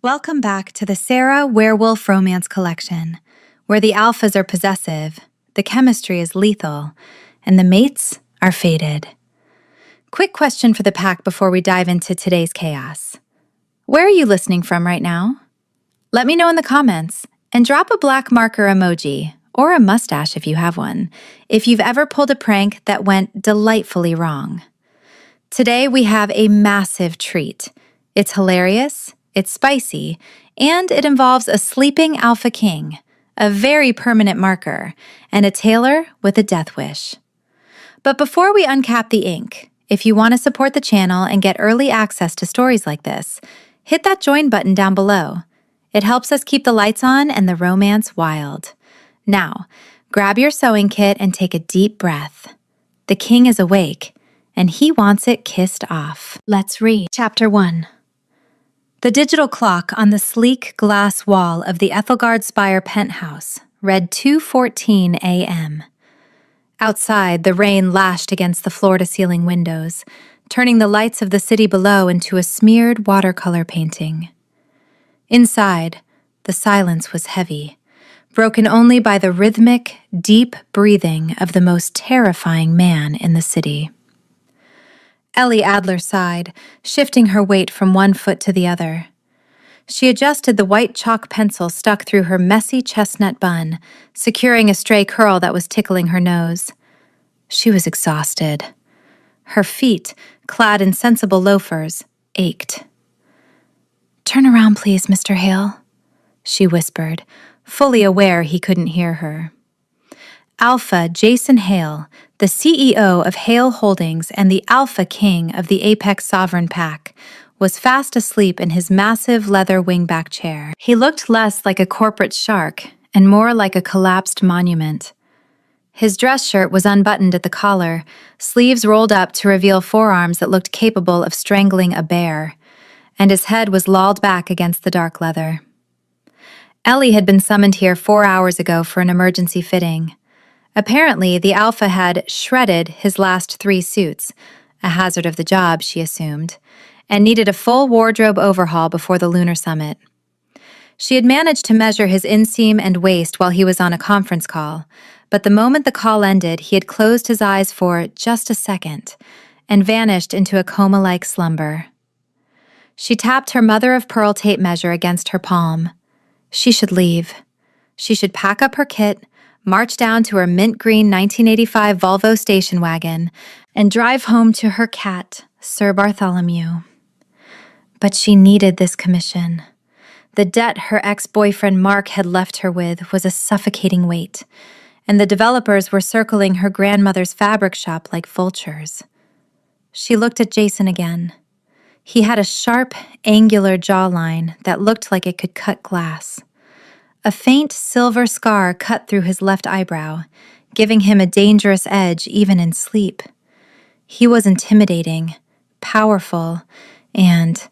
Welcome back to the Sarah Werewolf Romance Collection, where the alphas are possessive, the chemistry is lethal, and the mates are fated. Quick question for the pack before we dive into today's chaos. Where are you listening from right now? Let me know in the comments, and drop a black marker emoji, or a mustache if you have one, if you've ever pulled a prank that went delightfully wrong. Today we have a massive treat. It's hilarious, it's spicy, and it involves a sleeping alpha king, a very permanent marker, and a tailor with a death wish. But before we uncap the ink, if you want to support the channel and get early access to stories like this, hit that join button down below. It helps us keep the lights on and the romance wild. Now, grab your sewing kit and take a deep breath. The king is awake, and he wants it kissed off. Let's read. Chapter 1. The digital clock on the sleek glass wall of the Ethelgard Spire penthouse read 2:14 a.m. Outside, the rain lashed against the floor-to-ceiling windows, turning the lights of the city below into a smeared watercolor painting. Inside, the silence was heavy, broken only by the rhythmic, deep breathing of the most terrifying man in the city. Ellie Adler sighed, shifting her weight from one foot to the other. She adjusted the white chalk pencil stuck through her messy chestnut bun, securing a stray curl that was tickling her nose. She was exhausted. Her feet, clad in sensible loafers, ached. "Turn around, please, Mr. Hale," she whispered, fully aware he couldn't hear her. Alpha Jason Hale, the CEO of Hale Holdings and the Alpha King of the Apex Sovereign Pack, was fast asleep in his massive leather wingback chair. He looked less like a corporate shark and more like a collapsed monument. His dress shirt was unbuttoned at the collar, sleeves rolled up to reveal forearms that looked capable of strangling a bear, and his head was lolled back against the dark leather. Ellie had been summoned here 4 hours ago for an emergency fitting. Apparently, the Alpha had shredded his last 3 suits, a hazard of the job, she assumed, and needed a full wardrobe overhaul before the Lunar Summit. She had managed to measure his inseam and waist while he was on a conference call, but the moment the call ended, he had closed his eyes for just a second and vanished into a coma-like slumber. She tapped her mother-of-pearl tape measure against her palm. She should leave. She should pack up her kit, march down to her mint green 1985 Volvo station wagon, and drive home to her cat, Sir Bartholomew. But she needed this commission. The debt her ex-boyfriend Mark had left her with was a suffocating weight, and the developers were circling her grandmother's fabric shop like vultures. She looked at Jason again. He had a sharp, angular jawline that looked like it could cut glass. A faint silver scar cut through his left eyebrow, giving him a dangerous edge even in sleep. He was intimidating, powerful, and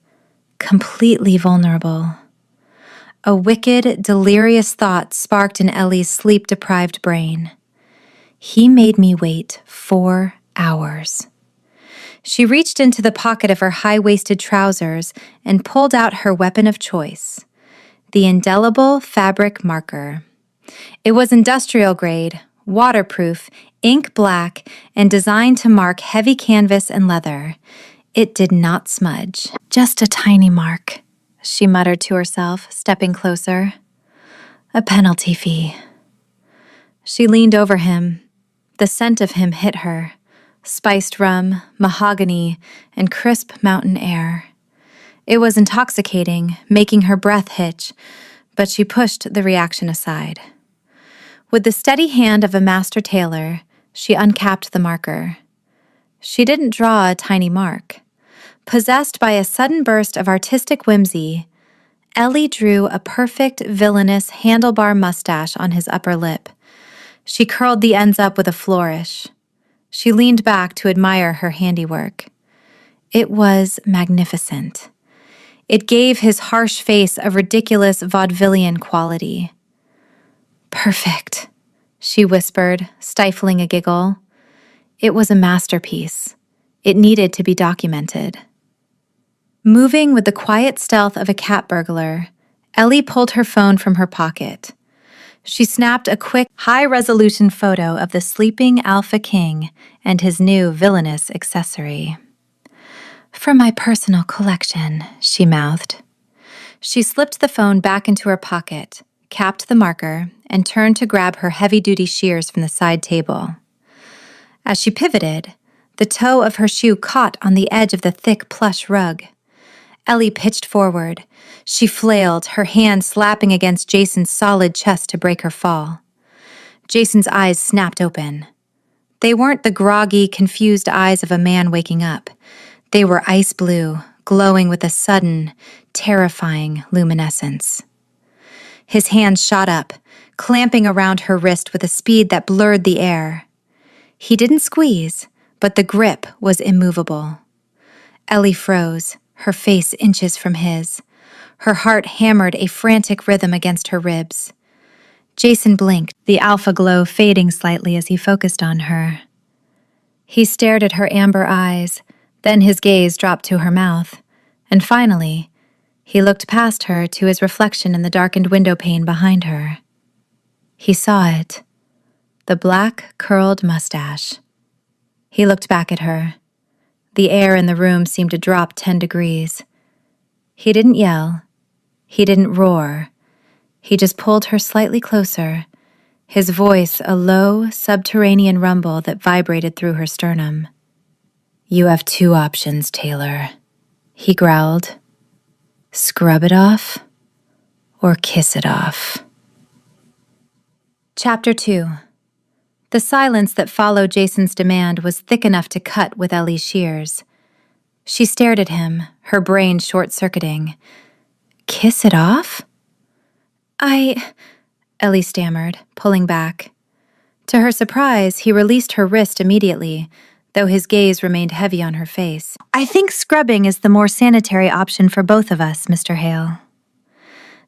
completely vulnerable. A wicked, delirious thought sparked in Ellie's sleep-deprived brain. He made me wait 4 hours. She reached into the pocket of her high-waisted trousers and pulled out her weapon of choice, the indelible fabric marker. It was industrial grade, waterproof, ink black, and designed to mark heavy canvas and leather. It did not smudge. "Just a tiny mark," she muttered to herself, stepping closer. "A penalty fee." She leaned over him. The scent of him hit her. Spiced rum, mahogany, and crisp mountain air. It was intoxicating, making her breath hitch, but she pushed the reaction aside. With the steady hand of a master tailor, she uncapped the marker. She didn't draw a tiny mark. Possessed by a sudden burst of artistic whimsy, Ellie drew a perfect, villainous handlebar mustache on his upper lip. She curled the ends up with a flourish. She leaned back to admire her handiwork. It was magnificent. It gave his harsh face a ridiculous vaudevillian quality. "Perfect," she whispered, stifling a giggle. It was a masterpiece. It needed to be documented. Moving with the quiet stealth of a cat burglar, Ellie pulled her phone from her pocket. She snapped a quick, high-resolution photo of the sleeping Alpha King and his new villainous accessory. "From my personal collection," she mouthed. She slipped the phone back into her pocket, capped the marker, and turned to grab her heavy-duty shears from the side table. As she pivoted, the toe of her shoe caught on the edge of the thick plush rug. Ellie pitched forward. She flailed, her hand slapping against Jason's solid chest to break her fall. Jason's eyes snapped open. They weren't the groggy, confused eyes of a man waking up. They were ice blue, glowing with a sudden, terrifying luminescence. His hand shot up, clamping around her wrist with a speed that blurred the air. He didn't squeeze, but the grip was immovable. Ellie froze, her face inches from his. Her heart hammered a frantic rhythm against her ribs. Jason blinked, the alpha glow fading slightly as he focused on her. He stared at her amber eyes, then his gaze dropped to her mouth, and finally, he looked past her to his reflection in the darkened window pane behind her. He saw it, the black, curled mustache. He looked back at her. The air in the room seemed to drop 10 degrees. He didn't yell. He didn't roar. He just pulled her slightly closer, his voice a low, subterranean rumble that vibrated through her sternum. "You have 2 options, Taylor," he growled. "Scrub it off or kiss it off." Chapter 2. The silence that followed Jason's demand was thick enough to cut with Ellie's shears. She stared at him, her brain short-circuiting. "Kiss it off?" Ellie stammered, pulling back. To her surprise, he released her wrist immediately, though his gaze remained heavy on her face. "I think scrubbing is the more sanitary option for both of us, Mr. Hale."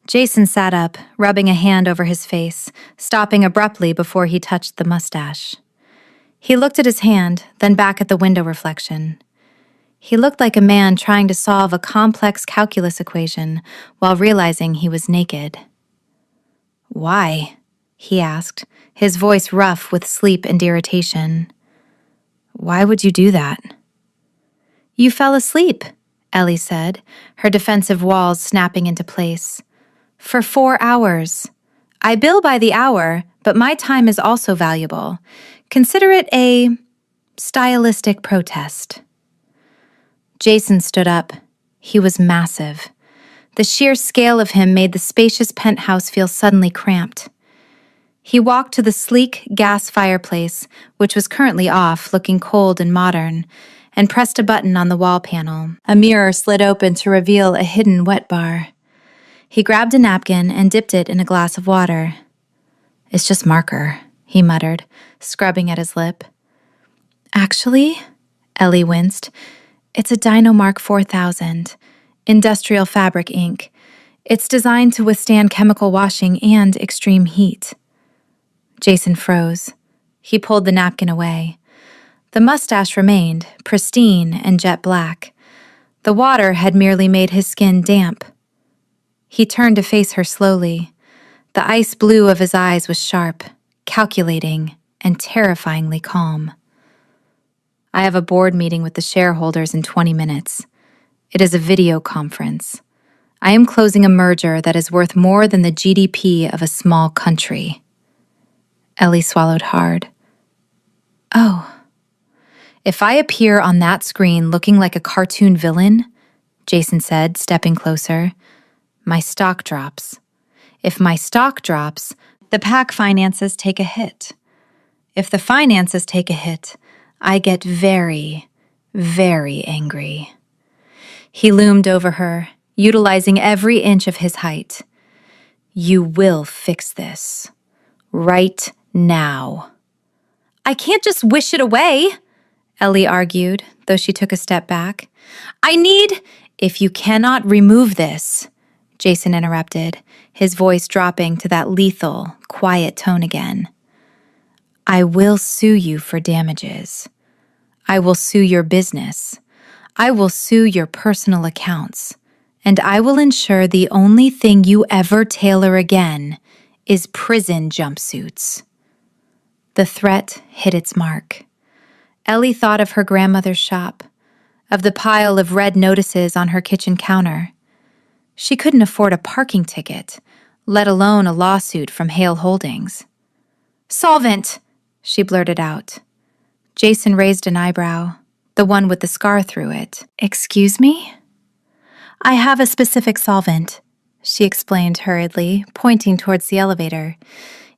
Jason sat up, rubbing a hand over his face, stopping abruptly before he touched the mustache. He looked at his hand, then back at the window reflection. He looked like a man trying to solve a complex calculus equation while realizing he was naked. "Why?" he asked, his voice rough with sleep and irritation. "Why would you do that?" "You fell asleep," Ellie said, her defensive walls snapping into place. "For 4 hours. I bill by the hour, but my time is also valuable. Consider it a stylistic protest." Jason stood up. He was massive. The sheer scale of him made the spacious penthouse feel suddenly cramped. He walked to the sleek gas fireplace, which was currently off, looking cold and modern, and pressed a button on the wall panel. A mirror slid open to reveal a hidden wet bar. He grabbed a napkin and dipped it in a glass of water. "It's just marker," he muttered, scrubbing at his lip. "Actually," Ellie winced, "it's a Dynomark 4000, industrial fabric ink. It's designed to withstand chemical washing and extreme heat." Jason froze. He pulled the napkin away. The mustache remained, pristine and jet black. The water had merely made his skin damp. He turned to face her slowly. The ice blue of his eyes was sharp, calculating, and terrifyingly calm. "I have a board meeting with the shareholders in 20 minutes. It is a video conference. I am closing a merger that is worth more than the GDP of a small country." Ellie swallowed hard. "Oh. If I appear on that screen looking like a cartoon villain," Jason said, stepping closer, "my stock drops. If my stock drops, the PAC finances take a hit. If the finances take a hit, I get very, very angry." He loomed over her, utilizing every inch of his height. "You will fix this. Right now." "I can't just wish it away," Ellie argued, though she took a step back. "If you cannot remove this," Jason interrupted, his voice dropping to that lethal, quiet tone again, "I will sue you for damages. I will sue your business. I will sue your personal accounts, and I will ensure the only thing you ever tailor again is prison jumpsuits." The threat hit its mark. Ellie thought of her grandmother's shop, of the pile of red notices on her kitchen counter. She couldn't afford a parking ticket, let alone a lawsuit from Hale Holdings. "Solvent!" she blurted out. Jason raised an eyebrow, the one with the scar through it. "Excuse me?" "I have a specific solvent," she explained hurriedly, pointing towards the elevator.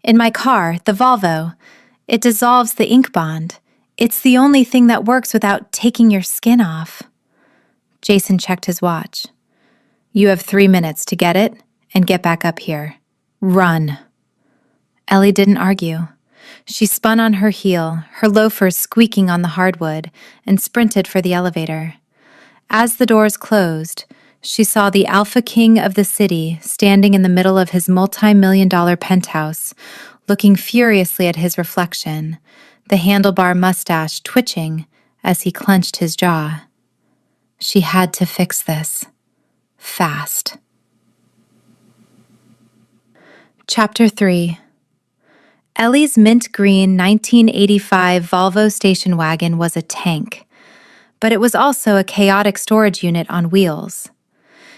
"In my car, the Volvo. It dissolves the ink bond. It's the only thing that works without taking your skin off." Jason checked his watch. "You have 3 minutes to get it and get back up here. Run." Ellie didn't argue. She spun on her heel, her loafers squeaking on the hardwood, and sprinted for the elevator. As the doors closed, she saw the alpha king of the city standing in the middle of his multi-million-dollar penthouse, looking furiously at his reflection, the handlebar mustache twitching as he clenched his jaw. She had to fix this. Fast. Chapter 3. Ellie's mint green 1985 Volvo station wagon was a tank, but it was also a chaotic storage unit on wheels.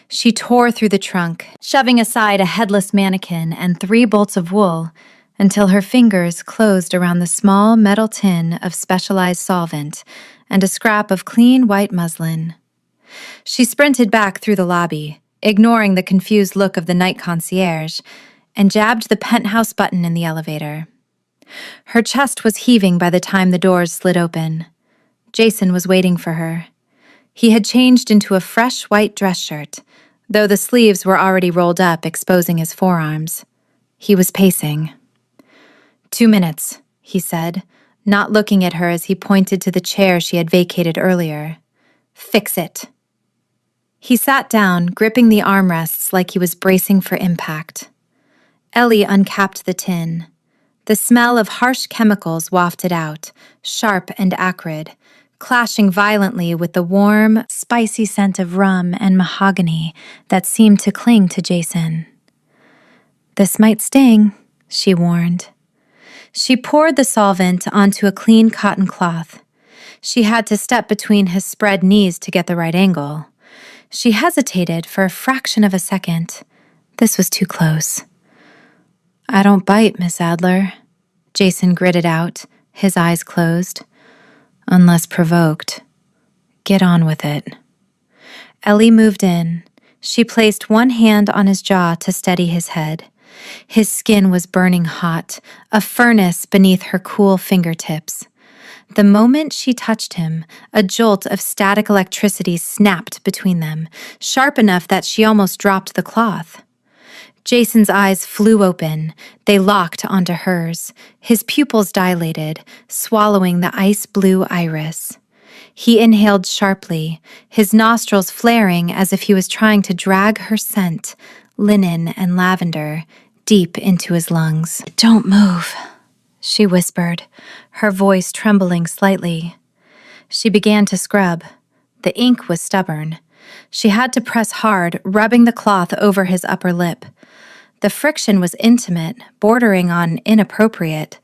She tore through the trunk, shoving aside a headless mannequin and 3 bolts of wool until her fingers closed around the small metal tin of specialized solvent and a scrap of clean white muslin. She sprinted back through the lobby, ignoring the confused look of the night concierge, and jabbed the penthouse button in the elevator. Her chest was heaving by the time the doors slid open. Jason was waiting for her. He had changed into a fresh white dress shirt, though the sleeves were already rolled up, exposing his forearms. He was pacing. 2 minutes, he said, not looking at her as he pointed to the chair she had vacated earlier. Fix it. He sat down, gripping the armrests like he was bracing for impact. Ellie uncapped the tin. The smell of harsh chemicals wafted out, sharp and acrid, clashing violently with the warm, spicy scent of rum and mahogany that seemed to cling to Jason. "This might sting," she warned. She poured the solvent onto a clean cotton cloth. She had to step between his spread knees to get the right angle. She hesitated for a fraction of a second. This was too close. "I don't bite, Miss Adler," Jason gritted out, his eyes closed. "Unless provoked. Get on with it." Ellie moved in. She placed one hand on his jaw to steady his head. His skin was burning hot, a furnace beneath her cool fingertips. The moment she touched him, a jolt of static electricity snapped between them, sharp enough that she almost dropped the cloth. Jason's eyes flew open. They locked onto hers. His pupils dilated, swallowing the ice-blue iris. He inhaled sharply, his nostrils flaring as if he was trying to drag her scent, linen and lavender, deep into his lungs. "Don't move," she whispered, her voice trembling slightly. She began to scrub. The ink was stubborn. She had to press hard, rubbing the cloth over his upper lip. The friction was intimate, bordering on inappropriate.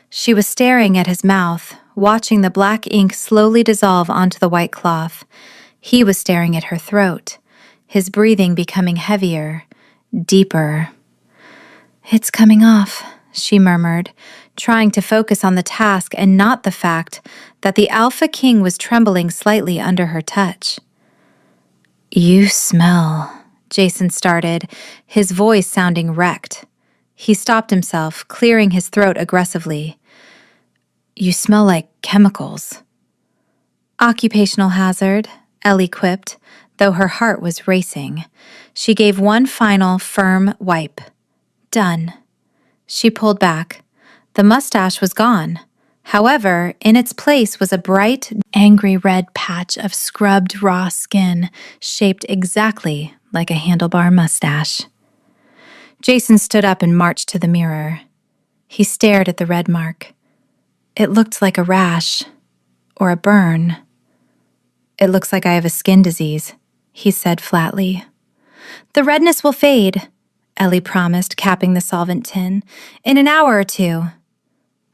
She was staring at his mouth, watching the black ink slowly dissolve onto the white cloth. He was staring at her throat, his breathing becoming heavier, deeper. "It's coming off," she murmured, trying to focus on the task and not the fact that the Alpha King was trembling slightly under her touch. "You smell," Jason started, his voice sounding wrecked. He stopped himself, clearing his throat aggressively. "You smell like chemicals." "Occupational hazard," Ellie quipped, though her heart was racing. She gave one final, firm wipe. "Done." She pulled back. The mustache was gone. However, in its place was a bright, angry red patch of scrubbed raw skin, shaped exactly like a handlebar mustache. Jason stood up and marched to the mirror. He stared at the red mark. It looked like a rash, or a burn. It looks like I have a skin disease, he said flatly. The redness will fade, Ellie promised, capping the solvent tin. In an hour or two.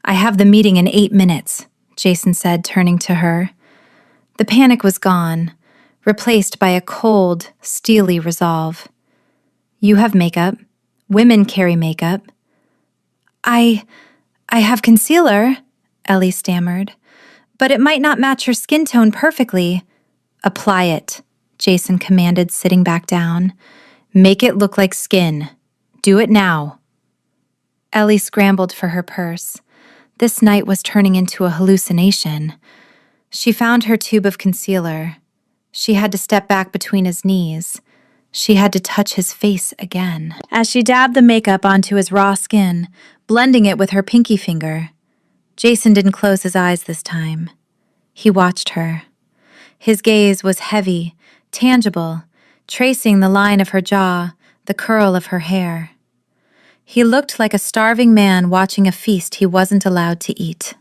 I have the meeting in 8 minutes, Jason said, turning to her. The panic was gone, replaced by a cold, steely resolve. You have makeup. Women carry makeup. I have concealer, Ellie stammered. But it might not match your skin tone perfectly. Apply it, Jason commanded, sitting back down. Make it look like skin. Do it now. Ellie scrambled for her purse. This night was turning into a hallucination. She found her tube of concealer. She had to step back between his knees. She had to touch his face again. As she dabbed the makeup onto his raw skin, blending it with her pinky finger, Jason didn't close his eyes this time. He watched her. His gaze was heavy, tangible, tracing the line of her jaw, the curl of her hair. He looked like a starving man watching a feast he wasn't allowed to eat.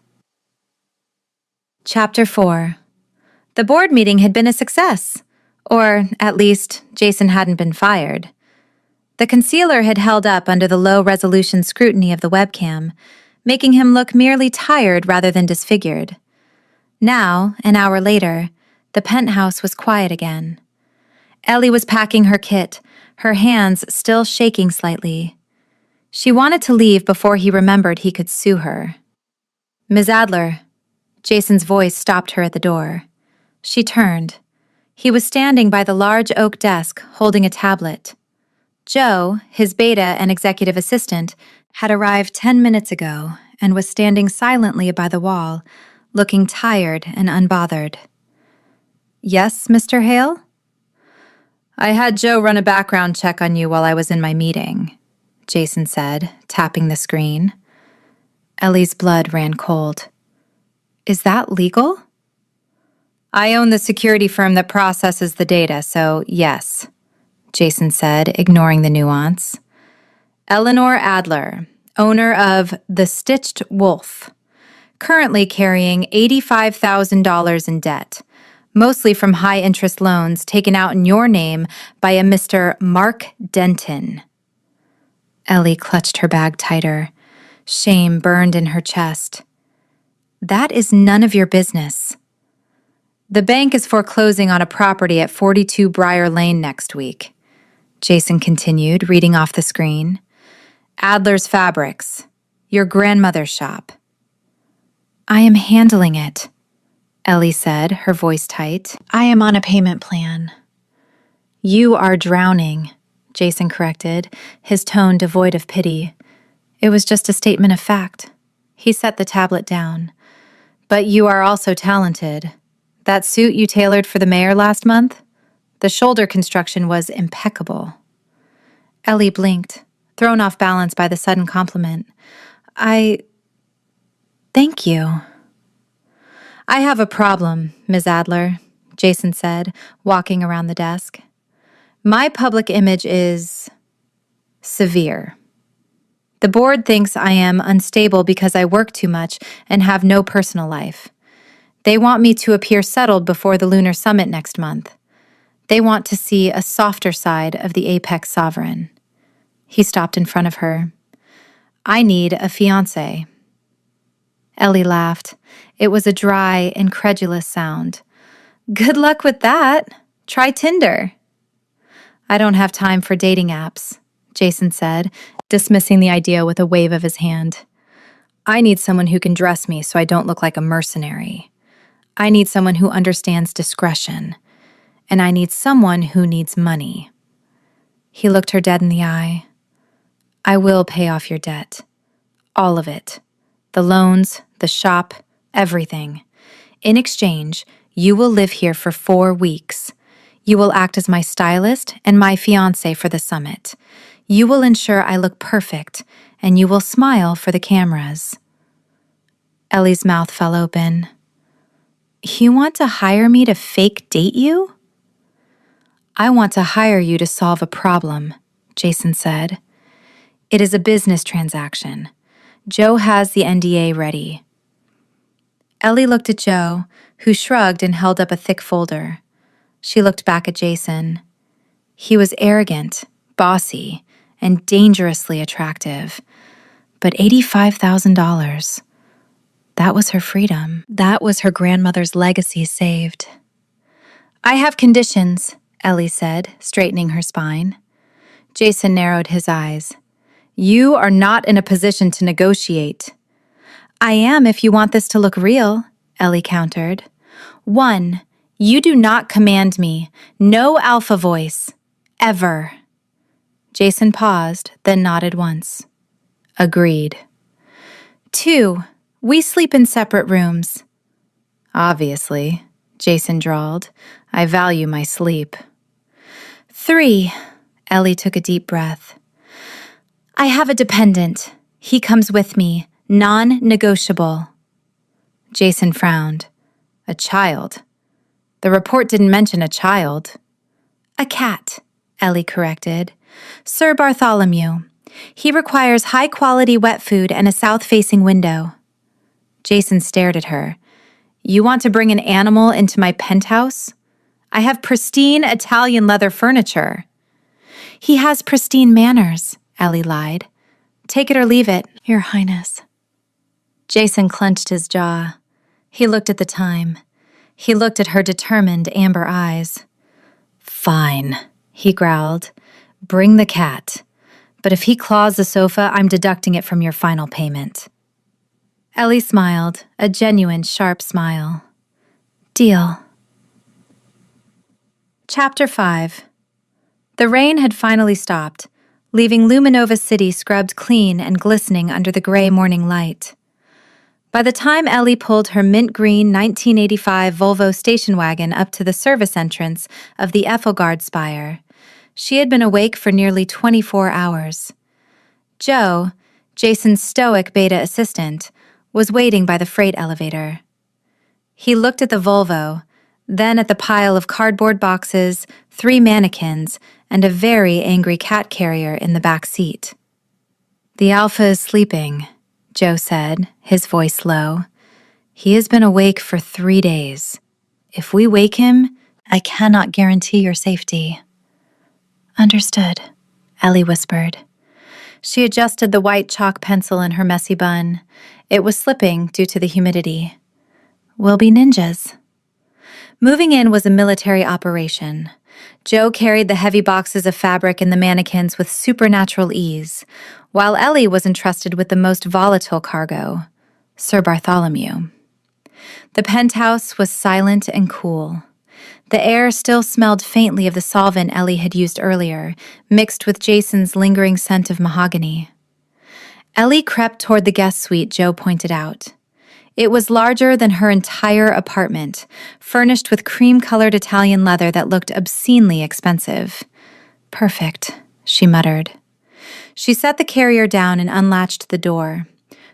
Chapter 4. The board meeting had been a success. Or, at least, Jason hadn't been fired. The concealer had held up under the low-resolution scrutiny of the webcam, making him look merely tired rather than disfigured. Now, an hour later, the penthouse was quiet again. Ellie was packing her kit, her hands still shaking slightly. She wanted to leave before he remembered he could sue her. Ms. Adler. Jason's voice stopped her at the door. She turned. He was standing by the large oak desk, holding a tablet. Joe, his beta and executive assistant, had arrived 10 minutes ago and was standing silently by the wall, looking tired and unbothered. Yes, Mr. Hale? I had Joe run a background check on you while I was in my meeting, Jason said, tapping the screen. Ellie's blood ran cold. Is that legal? I own the security firm that processes the data, so yes, Jason said, ignoring the nuance. Eleanor Adler, owner of The Stitched Wolf, currently carrying $85,000 in debt, mostly from high-interest loans taken out in your name by a Mr. Mark Denton. Ellie clutched her bag tighter. Shame burned in her chest. That is none of your business. The bank is foreclosing on a property at 42 Briar Lane next week, Jason continued, reading off the screen. Adler's Fabrics, your grandmother's shop. I am handling it, Ellie said, her voice tight. I am on a payment plan. You are drowning, Jason corrected, his tone devoid of pity. It was just a statement of fact. He set the tablet down. But you are also talented. That suit you tailored for the mayor last month? The shoulder construction was impeccable. Ellie blinked, thrown off balance by the sudden compliment. Thank you. I have a problem, Ms. Adler, Jason said, walking around the desk. My public image is severe. The board thinks I am unstable because I work too much and have no personal life. They want me to appear settled before the Lunar Summit next month. They want to see a softer side of the apex sovereign. He stopped in front of her. I need a fiancé. Ellie laughed. It was a dry, incredulous sound. Good luck with that. Try Tinder. I don't have time for dating apps, Jason said, dismissing the idea with a wave of his hand. I need someone who can dress me so I don't look like a mercenary. I need someone who understands discretion. And I need someone who needs money. He looked her dead in the eye. I will pay off your debt. All of it. The loans, the shop, everything. In exchange, you will live here for 4 weeks. You will act as my stylist and my fiancé for the summit. You will ensure I look perfect, and you will smile for the cameras. Ellie's mouth fell open. You want to hire me to fake date you? I want to hire you to solve a problem, Jason said. It is a business transaction. Joe has the NDA ready. Ellie looked at Joe, who shrugged and held up a thick folder. She looked back at Jason. He was arrogant, bossy, and dangerously attractive. But $85,000. That was her freedom. That was her grandmother's legacy saved. "I have conditions," Ellie said, straightening her spine. Jason narrowed his eyes. "You are not in a position to negotiate." "I am if you want this to look real," Ellie countered. 1, you do not command me. No alpha voice. Ever. Jason paused, then nodded once. Agreed. 2, we sleep in separate rooms. Obviously, Jason drawled. I value my sleep. 3, Ellie took a deep breath. I have a dependent. He comes with me. Non-negotiable. Jason frowned. A child. The report didn't mention a child. A cat, Ellie corrected. Sir Bartholomew. He requires high-quality wet food and a south-facing window. Jason stared at her. You want to bring an animal into my penthouse? I have pristine Italian leather furniture. He has pristine manners, Ellie lied. Take it or leave it, Your Highness. Jason clenched his jaw. He looked at the time. He looked at her determined amber eyes. Fine, he growled. Bring the cat. But if he claws the sofa, I'm deducting it from your final payment. Ellie smiled, a genuine, sharp smile. Deal. Chapter 5. The rain had finally stopped, leaving Luminova City scrubbed clean and glistening under the gray morning light. By the time Ellie pulled her mint green 1985 Volvo station wagon up to the service entrance of the Ethelgard Spire, she had been awake for nearly 24 hours. Joe, Jason's stoic beta assistant, was waiting by the freight elevator. He looked at the Volvo, then at the pile of cardboard boxes, 3 mannequins, and a very angry cat carrier in the back seat. The Alpha is sleeping, Joe said, his voice low. He has been awake for 3 days. If we wake him, I cannot guarantee your safety. Understood, Ellie whispered. She adjusted the white chalk pencil in her messy bun. It was slipping due to the humidity. We'll be ninjas. Moving in was a military operation. Joe carried the heavy boxes of fabric and the mannequins with supernatural ease, while Ellie was entrusted with the most volatile cargo, Sir Bartholomew. The penthouse was silent and cool. The air still smelled faintly of the solvent Ellie had used earlier, mixed with Jason's lingering scent of mahogany. Ellie crept toward the guest suite Joe pointed out. It was larger than her entire apartment, furnished with cream-colored Italian leather that looked obscenely expensive. Perfect, she muttered. She set the carrier down and unlatched the door.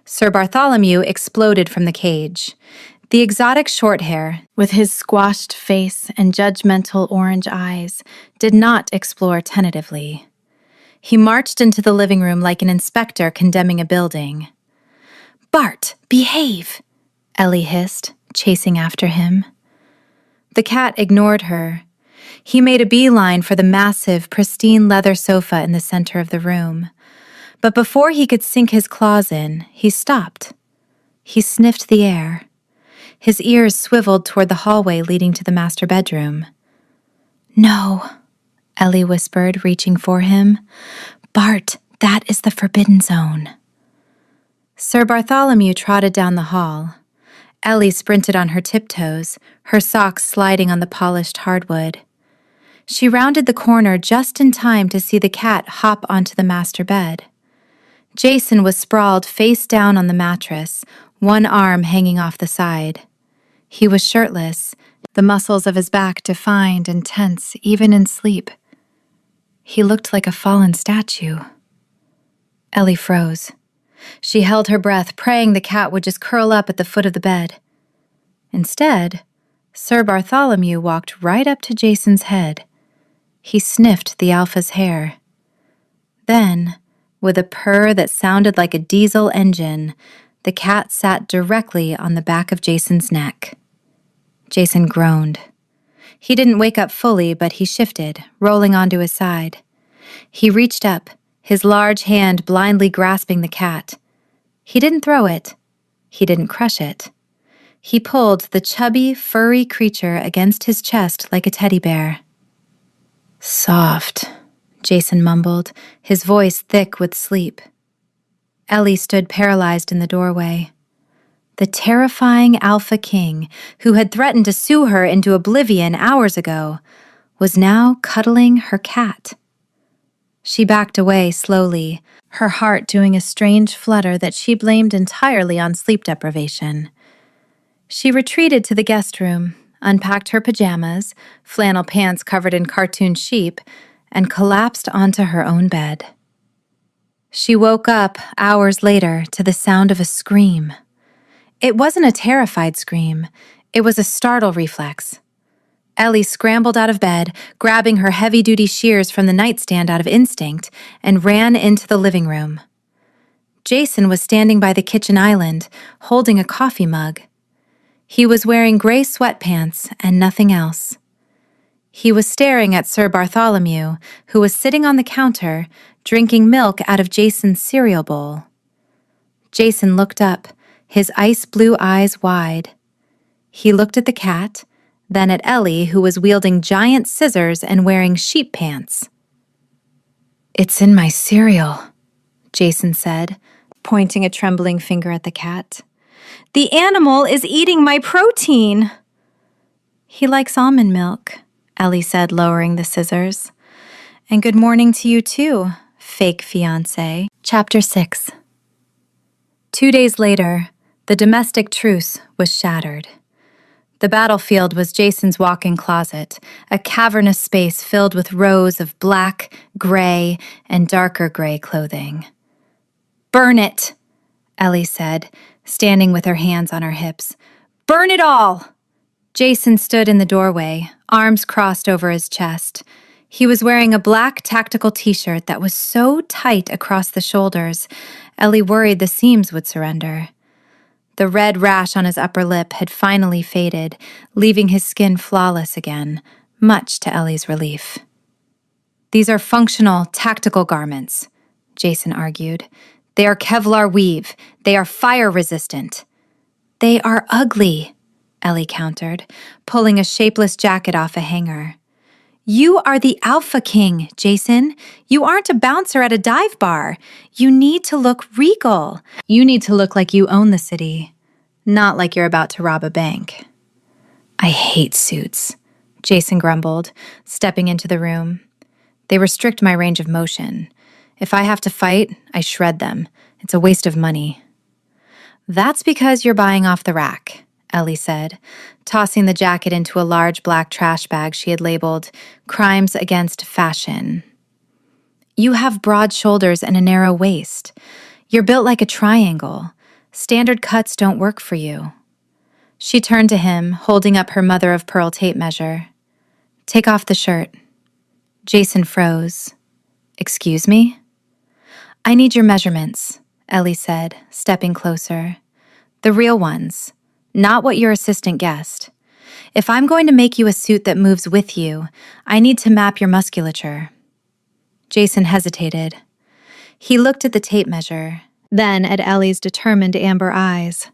Sir Bartholomew exploded from the cage. The exotic short hair, with his squashed face and judgmental orange eyes, did not explore tentatively. He marched into the living room like an inspector condemning a building. Bart, behave! Ellie hissed, chasing after him. The cat ignored her. He made a beeline for the massive, pristine leather sofa in the center of the room. But before he could sink his claws in, he stopped. He sniffed the air. His ears swiveled toward the hallway leading to the master bedroom. No, Ellie whispered, reaching for him. Bart, that is the forbidden zone. Sir Bartholomew trotted down the hall. Ellie sprinted on her tiptoes, her socks sliding on the polished hardwood. She rounded the corner just in time to see the cat hop onto the master bed. Jason was sprawled face down on the mattress, one arm hanging off the side. He was shirtless, the muscles of his back defined and tense even in sleep. He looked like a fallen statue. Ellie froze. She held her breath, praying the cat would just curl up at the foot of the bed. Instead, Sir Bartholomew walked right up to Jason's head. He sniffed the Alpha's hair. Then, with a purr that sounded like a diesel engine, The cat sat directly on the back of Jason's neck. Jason groaned. He didn't wake up fully, but he shifted, rolling onto his side. He reached up, his large hand blindly grasping the cat. He didn't throw it. He didn't crush it. He pulled the chubby, furry creature against his chest like a teddy bear. "Soft," Jason mumbled, his voice thick with sleep. Ellie stood paralyzed in the doorway. The terrifying Alpha King, who had threatened to sue her into oblivion hours ago, was now cuddling her cat. She backed away slowly, her heart doing a strange flutter that she blamed entirely on sleep deprivation. She retreated to the guest room, unpacked her pajamas, flannel pants covered in cartoon sheep, and collapsed onto her own bed. She woke up hours later to the sound of a scream. It wasn't a terrified scream. It was a startle reflex. Ellie scrambled out of bed, grabbing her heavy-duty shears from the nightstand out of instinct, and ran into the living room. Jason was standing by the kitchen island, holding a coffee mug. He was wearing gray sweatpants and nothing else. He was staring at Sir Bartholomew, who was sitting on the counter, drinking milk out of Jason's cereal bowl. Jason looked up, his ice-blue eyes wide. He looked at the cat, then at Ellie, who was wielding giant scissors and wearing sheep pants. "It's in my cereal," Jason said, pointing a trembling finger at the cat. "The animal is eating my protein." "He likes almond milk," Ellie said, lowering the scissors. "And good morning to you too, fake fiancé." Chapter 6. 2 days later, the domestic truce was shattered. The battlefield was Jason's walk-in closet, a cavernous space filled with rows of black, gray, and darker gray clothing. "Burn it," Ellie said, standing with her hands on her hips. "Burn it all!" Jason stood in the doorway, arms crossed over his chest. He was wearing a black tactical t-shirt that was so tight across the shoulders, Ellie worried the seams would surrender. The red rash on his upper lip had finally faded, leaving his skin flawless again, much to Ellie's relief. "These are functional, tactical garments," Jason argued. "They are Kevlar weave. They are fire-resistant." "They are ugly," Ellie countered, pulling a shapeless jacket off a hanger. "You are the Alpha King, Jason. You aren't a bouncer at a dive bar. You need to look regal. You need to look like you own the city, not like you're about to rob a bank." "I hate suits," Jason grumbled, stepping into the room. "They restrict my range of motion. If I have to fight, I shred them. It's a waste of money." "That's because you're buying off the rack," Ellie said, tossing the jacket into a large black trash bag she had labeled "Crimes Against Fashion." "You have broad shoulders and a narrow waist. You're built like a triangle. Standard cuts don't work for you." She turned to him, holding up her mother-of-pearl tape measure. "Take off the shirt." Jason froze. "Excuse me?" "I need your measurements," Ellie said, stepping closer. "The real ones. Not what your assistant guessed. If I'm going to make you a suit that moves with you, I need to map your musculature." Jason hesitated. He looked at the tape measure, then at Ellie's determined amber eyes.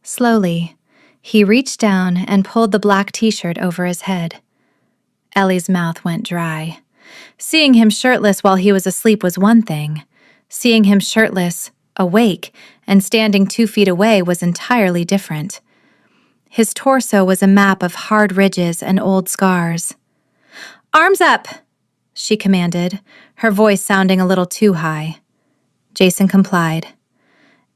Slowly, he reached down and pulled the black t-shirt over his head. Ellie's mouth went dry. Seeing him shirtless while he was asleep was one thing. Seeing him shirtless, awake, and standing 2 feet away was entirely different. His torso was a map of hard ridges and old scars. "Arms up!" she commanded, her voice sounding a little too high. Jason complied.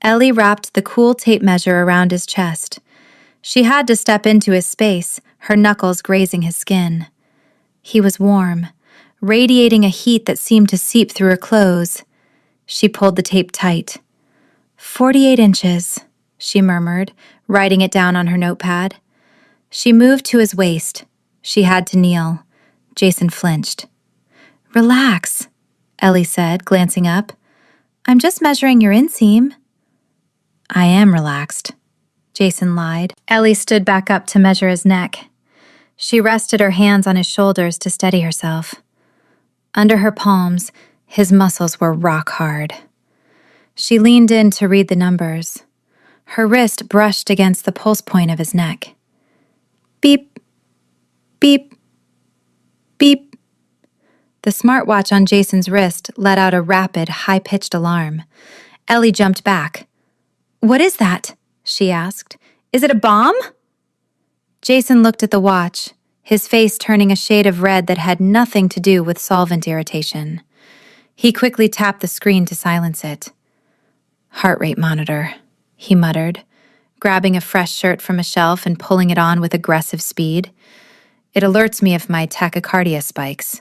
Ellie wrapped the cool tape measure around his chest. She had to step into his space, her knuckles grazing his skin. He was warm, radiating a heat that seemed to seep through her clothes. She pulled the tape tight. 48 inches, she murmured, writing it down on her notepad. She moved to his waist. She had to kneel. Jason flinched. "Relax," Ellie said, glancing up. "I'm just measuring your inseam." I am relaxed, Jason lied. Ellie stood back up to measure his neck. She rested her hands on his shoulders to steady herself. Under her palms, his muscles were rock hard. She leaned in to read the numbers. Her wrist brushed against the pulse point of his neck. Beep, beep, beep. The smartwatch on Jason's wrist let out a rapid, high-pitched alarm. Ellie jumped back. "What is that?" she asked. "Is it a bomb?" Jason looked at the watch, his face turning a shade of red that had nothing to do with solvent irritation. He quickly tapped the screen to silence it. "Heart rate monitor," he muttered, grabbing a fresh shirt from a shelf and pulling it on with aggressive speed. "It alerts me if my tachycardia spikes.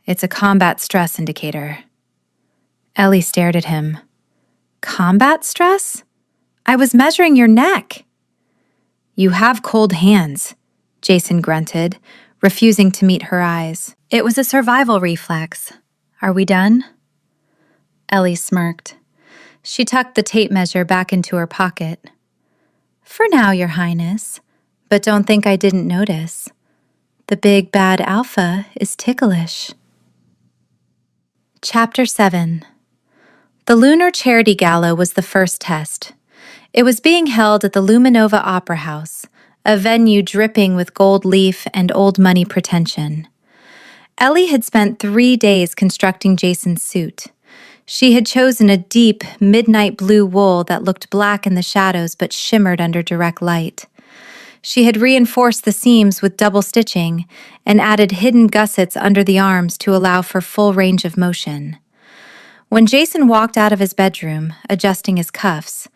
It's a combat stress indicator." Ellie stared at him. "Combat stress? I was measuring your neck." "You have cold hands," Jason grunted, refusing to meet her eyes. "It was a survival reflex. Are we done?" Ellie smirked. She tucked the tape measure back into her pocket. "For now, Your Highness, but don't think I didn't notice. The big bad alpha is ticklish." Chapter 7. The Lunar Charity Gala was the first test. It was being held at the Luminova Opera House, a venue dripping with gold leaf and old money pretension. Ellie had spent 3 days constructing Jason's suit. She had chosen a deep, midnight blue wool that looked black in the shadows but shimmered under direct light. She had reinforced the seams with double stitching and added hidden gussets under the arms to allow for full range of motion. When Jason walked out of his bedroom, adjusting his cuffs,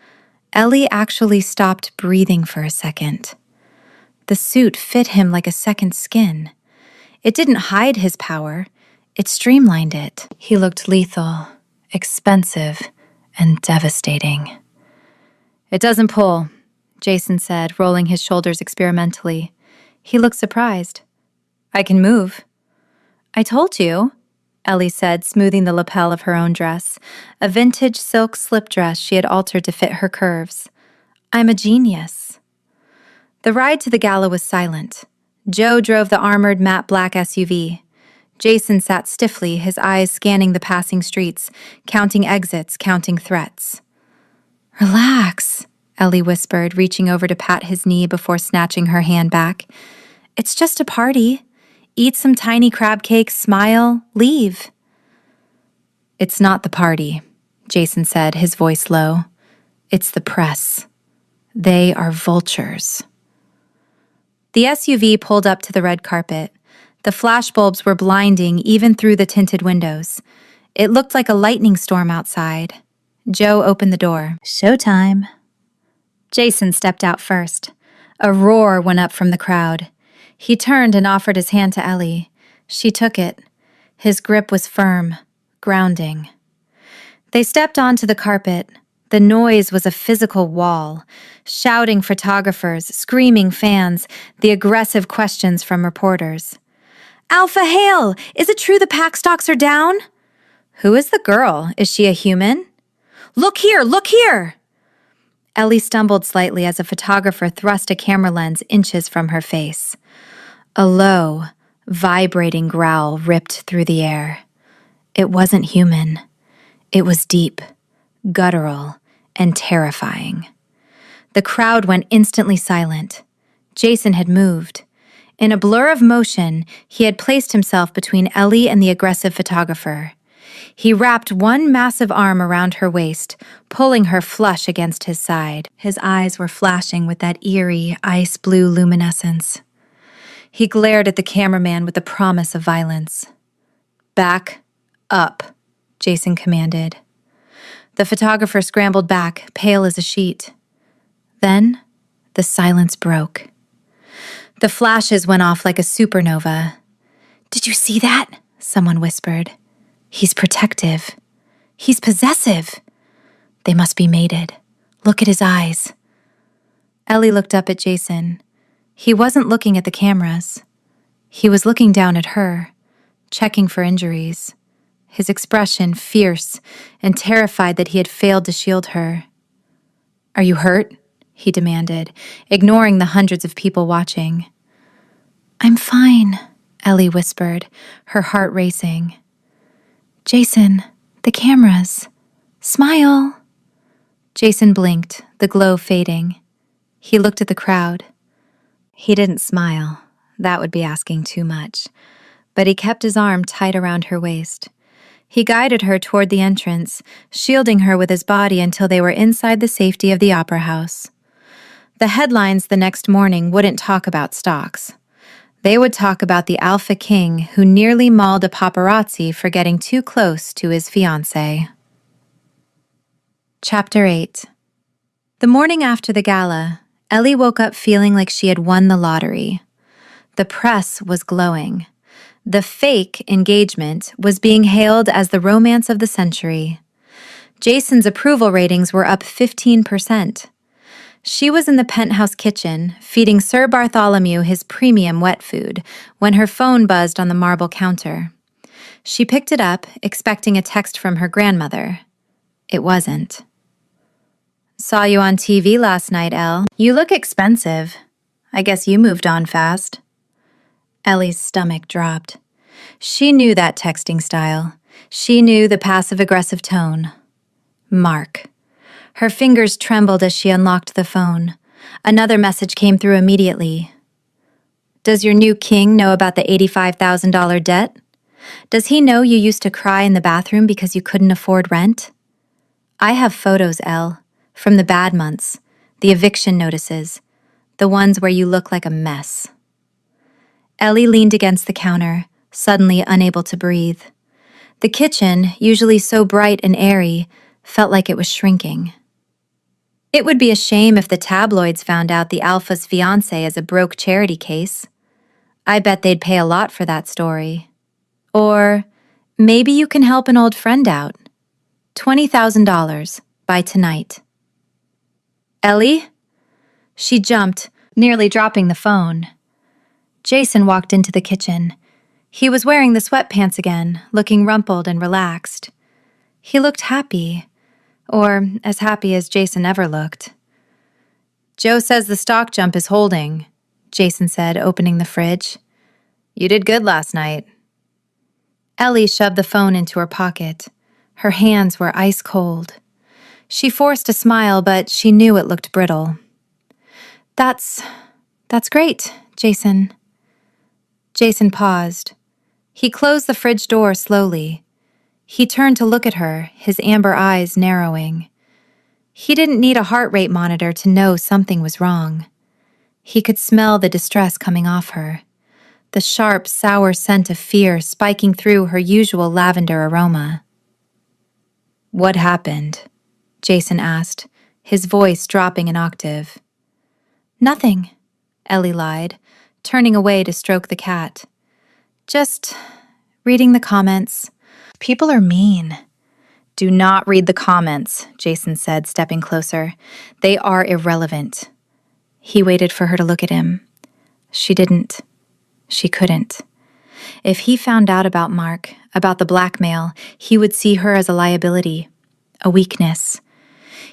Ellie actually stopped breathing for a second. The suit fit him like a second skin. It didn't hide his power, it streamlined it. He looked lethal, expensive, and devastating. "It doesn't pull," Jason said, rolling his shoulders experimentally. He looked surprised. "I can move." "I told you," Ellie said, smoothing the lapel of her own dress, a vintage silk slip dress she had altered to fit her curves. "I'm a genius." The ride to the gala was silent. Joe drove the armored matte black SUV. Jason sat stiffly, his eyes scanning the passing streets, counting exits, counting threats. "Relax," Ellie whispered, reaching over to pat his knee before snatching her hand back. "It's just a party. Eat some tiny crab cakes, smile, leave." "It's not the party," Jason said, his voice low. "It's the press. They are vultures." The SUV pulled up to the red carpet. The flashbulbs were blinding even through the tinted windows. It looked like a lightning storm outside. Joe opened the door. "Showtime." Jason stepped out first. A roar went up from the crowd. He turned and offered his hand to Ellie. She took it. His grip was firm, grounding. They stepped onto the carpet. The noise was a physical wall. Shouting photographers, screaming fans, the aggressive questions from reporters. "Alpha Hail! Is it true the pack stocks are down?" "Who is the girl? Is she a human?" "Look here! Look here!" Ellie stumbled slightly as a photographer thrust a camera lens inches from her face. A low, vibrating growl ripped through the air. It wasn't human. It was deep, guttural, and terrifying. The crowd went instantly silent. Jason had moved. In a blur of motion, he had placed himself between Ellie and the aggressive photographer. He wrapped one massive arm around her waist, pulling her flush against his side. His eyes were flashing with that eerie, ice-blue luminescence. He glared at the cameraman with the promise of violence. "Back up," Jason commanded. The photographer scrambled back, pale as a sheet. Then, the silence broke. The flashes went off like a supernova. "Did you see that?" someone whispered. "He's protective. He's possessive. They must be mated. Look at his eyes." Ellie looked up at Jason. He wasn't looking at the cameras. He was looking down at her, checking for injuries, his expression fierce and terrified that he had failed to shield her. Are you hurt? He demanded, ignoring the hundreds of people watching. I'm fine, Ellie whispered, her heart racing. Jason, the cameras. Smile. Jason blinked, the glow fading. He looked at the crowd. He didn't smile. That would be asking too much. But he kept his arm tight around her waist. He guided her toward the entrance, shielding her with his body until they were inside the safety of the opera house. The headlines the next morning wouldn't talk about stocks. They would talk about the alpha king who nearly mauled a paparazzi for getting too close to his fiancée. Chapter 8. The morning after the gala, Ellie woke up feeling like she had won the lottery. The press was glowing. The fake engagement was being hailed as the romance of the century. Jason's approval ratings were up 15%. She was in the penthouse kitchen, feeding Sir Bartholomew his premium wet food, when her phone buzzed on the marble counter. She picked it up, expecting a text from her grandmother. It wasn't. Saw you on TV last night, Elle. You look expensive. I guess you moved on fast. Ellie's stomach dropped. She knew that texting style. She knew the passive-aggressive tone. Mark. Her fingers trembled as she unlocked the phone. Another message came through immediately. Does your new king know about the $85,000 debt? Does he know you used to cry in the bathroom because you couldn't afford rent? I have photos, Elle, from the bad months, the eviction notices, the ones where you look like a mess. Ellie leaned against the counter, suddenly unable to breathe. The kitchen, usually so bright and airy, felt like it was shrinking. It would be a shame if the tabloids found out the alpha's fiancé is a broke charity case. I bet they'd pay a lot for that story. Or maybe you can help an old friend out. $20,000 by tonight. Ellie? She jumped, nearly dropping the phone. Jason walked into the kitchen. He was wearing the sweatpants again, looking rumpled and relaxed. He looked happy, or as happy as Jason ever looked. Joe says the stock jump is holding, Jason said, opening the fridge. You did good last night. Ellie shoved the phone into her pocket. Her hands were ice cold. She forced a smile, but she knew it looked brittle. That's great, Jason. Jason paused. He closed the fridge door slowly. He turned to look at her, his amber eyes narrowing. He didn't need a heart rate monitor to know something was wrong. He could smell the distress coming off her, the sharp, sour scent of fear spiking through her usual lavender aroma. What happened? Jason asked, his voice dropping an octave. Nothing, Ellie lied, turning away to stroke the cat. Just reading the comments. People are mean. Do not read the comments, Jason said, stepping closer. They are irrelevant. He waited for her to look at him. She didn't. She couldn't. If he found out about Mark, about the blackmail, he would see her as a liability, a weakness.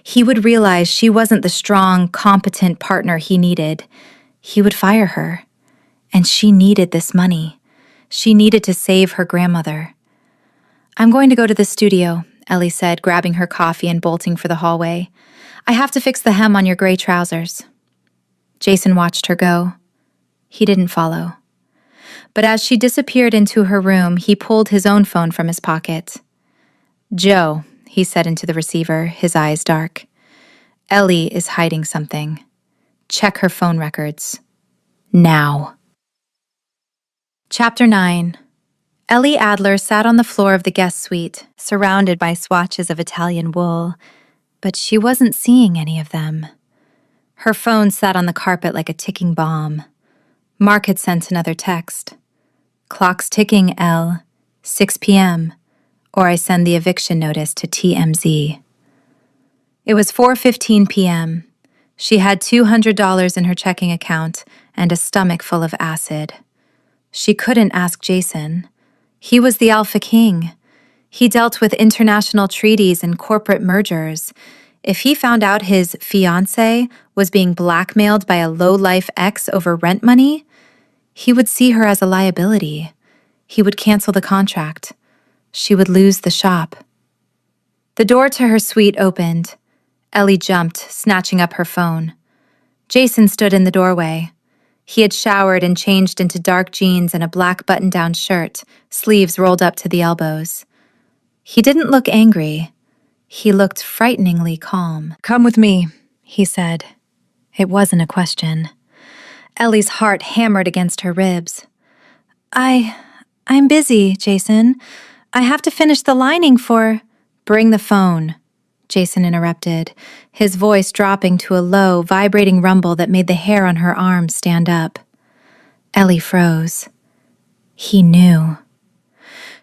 He would realize she wasn't the strong, competent partner he needed. He would fire her. And she needed this money. She needed to save her grandmother. I'm going to go to the studio, Ellie said, grabbing her coffee and bolting for the hallway. I have to fix the hem on your gray trousers. Jason watched her go. He didn't follow. But as she disappeared into her room, he pulled his own phone from his pocket. Joe, he said into the receiver, his eyes dark. Ellie is hiding something. Check her phone records. Now. Chapter 9. Ellie Adler sat on the floor of the guest suite, surrounded by swatches of Italian wool, but she wasn't seeing any of them. Her phone sat on the carpet like a ticking bomb. Mark had sent another text. Clock's ticking, Elle. 6 p.m., or I send the eviction notice to TMZ. It was 4:15 p.m. She had $200 in her checking account and a stomach full of acid. She couldn't ask Jason. He was the Alpha King. He dealt with international treaties and corporate mergers. If he found out his fiancée was being blackmailed by a low-life ex over rent money, he would see her as a liability. He would cancel the contract. She would lose the shop. The door to her suite opened. Ellie jumped, snatching up her phone. Jason stood in the doorway. He had showered and changed into dark jeans and a black button-down shirt, sleeves rolled up to the elbows. He didn't look angry. He looked frighteningly calm. "Come with me," he said. It wasn't a question. Ellie's heart hammered against her ribs. I'm busy, Jason. I have to finish the lining for—" "Bring the phone," Jason interrupted, his voice dropping to a low, vibrating rumble that made the hair on her arms stand up. Ellie froze. He knew.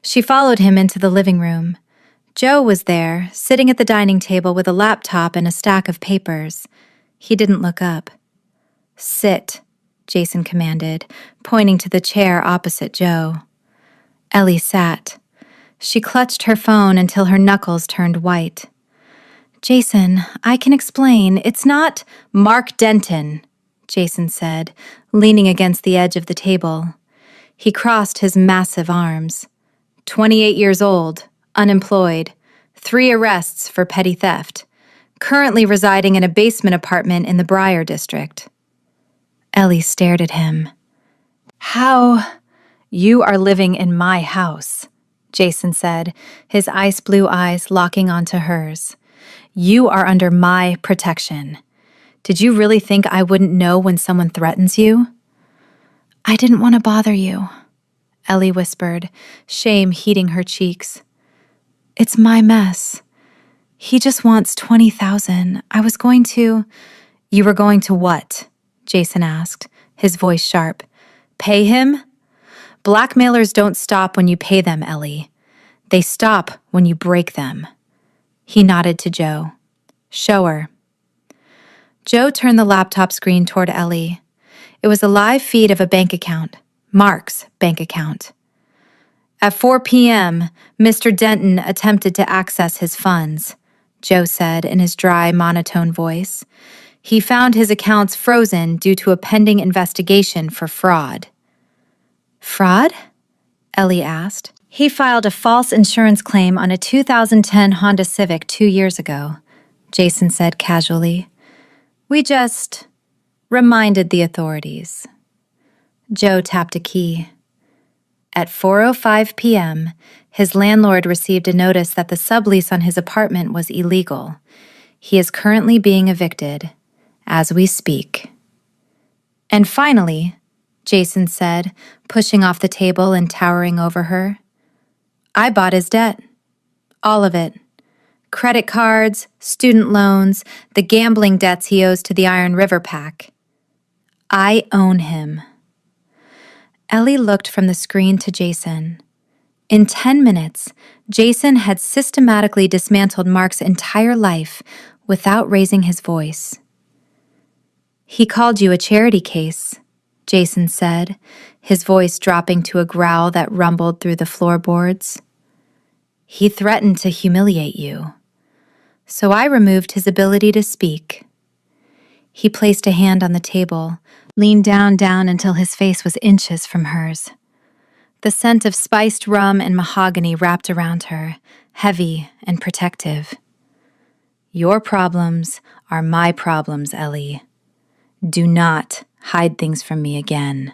She followed him into the living room. Joe was there, sitting at the dining table with a laptop and a stack of papers. He didn't look up. "Sit," Jason commanded, pointing to the chair opposite Joe. Ellie sat. She clutched her phone until her knuckles turned white. "Jason, I can explain. It's not—" "Mark Denton," Jason said, leaning against the edge of the table. He crossed his massive arms. 28 years old, unemployed, 3 arrests for petty theft, currently residing in a basement apartment in the Briar district. Ellie stared at him. "How? You are living in my house," Jason said, his ice blue eyes locking onto hers. "You are under my protection. Did you really think I wouldn't know when someone threatens you?" "I didn't want to bother you," Ellie whispered, shame heating her cheeks. "It's my mess. He just wants $20,000. I was going to—" "You were going to what?" Jason asked, his voice sharp. "Pay him? Blackmailers don't stop when you pay them, Ellie. They stop when you break them." He nodded to Joe. "Show her." Joe turned the laptop screen toward Ellie. It was a live feed of a bank account, Mark's bank account. "At 4 p.m., Mr. Denton attempted to access his funds," Joe said in his dry, monotone voice. "He found his accounts frozen due to a pending investigation for fraud." "Fraud?" Ellie asked. "He filed a false insurance claim on a 2010 Honda Civic 2 years ago," Jason said casually. "We just reminded the authorities." Joe tapped a key. At 4:05 p.m., his landlord received a notice that the sublease on his apartment was illegal. He is currently being evicted, as we speak. "And finally," Jason said, pushing off the table and towering over her, "I bought his debt. All of it. Credit cards, student loans, the gambling debts he owes to the Iron River Pack. I own him." Ellie looked from the screen to Jason. In 10 minutes, Jason had systematically dismantled Mark's entire life without raising his voice. "He called you a charity case," Jason said, his voice dropping to a growl that rumbled through the floorboards. "He threatened to humiliate you. So I removed his ability to speak." He placed a hand on the table, leaned down until his face was inches from hers. The scent of spiced rum and mahogany wrapped around her, heavy and protective. "Your problems are my problems, Ellie. Do not hide things from me again."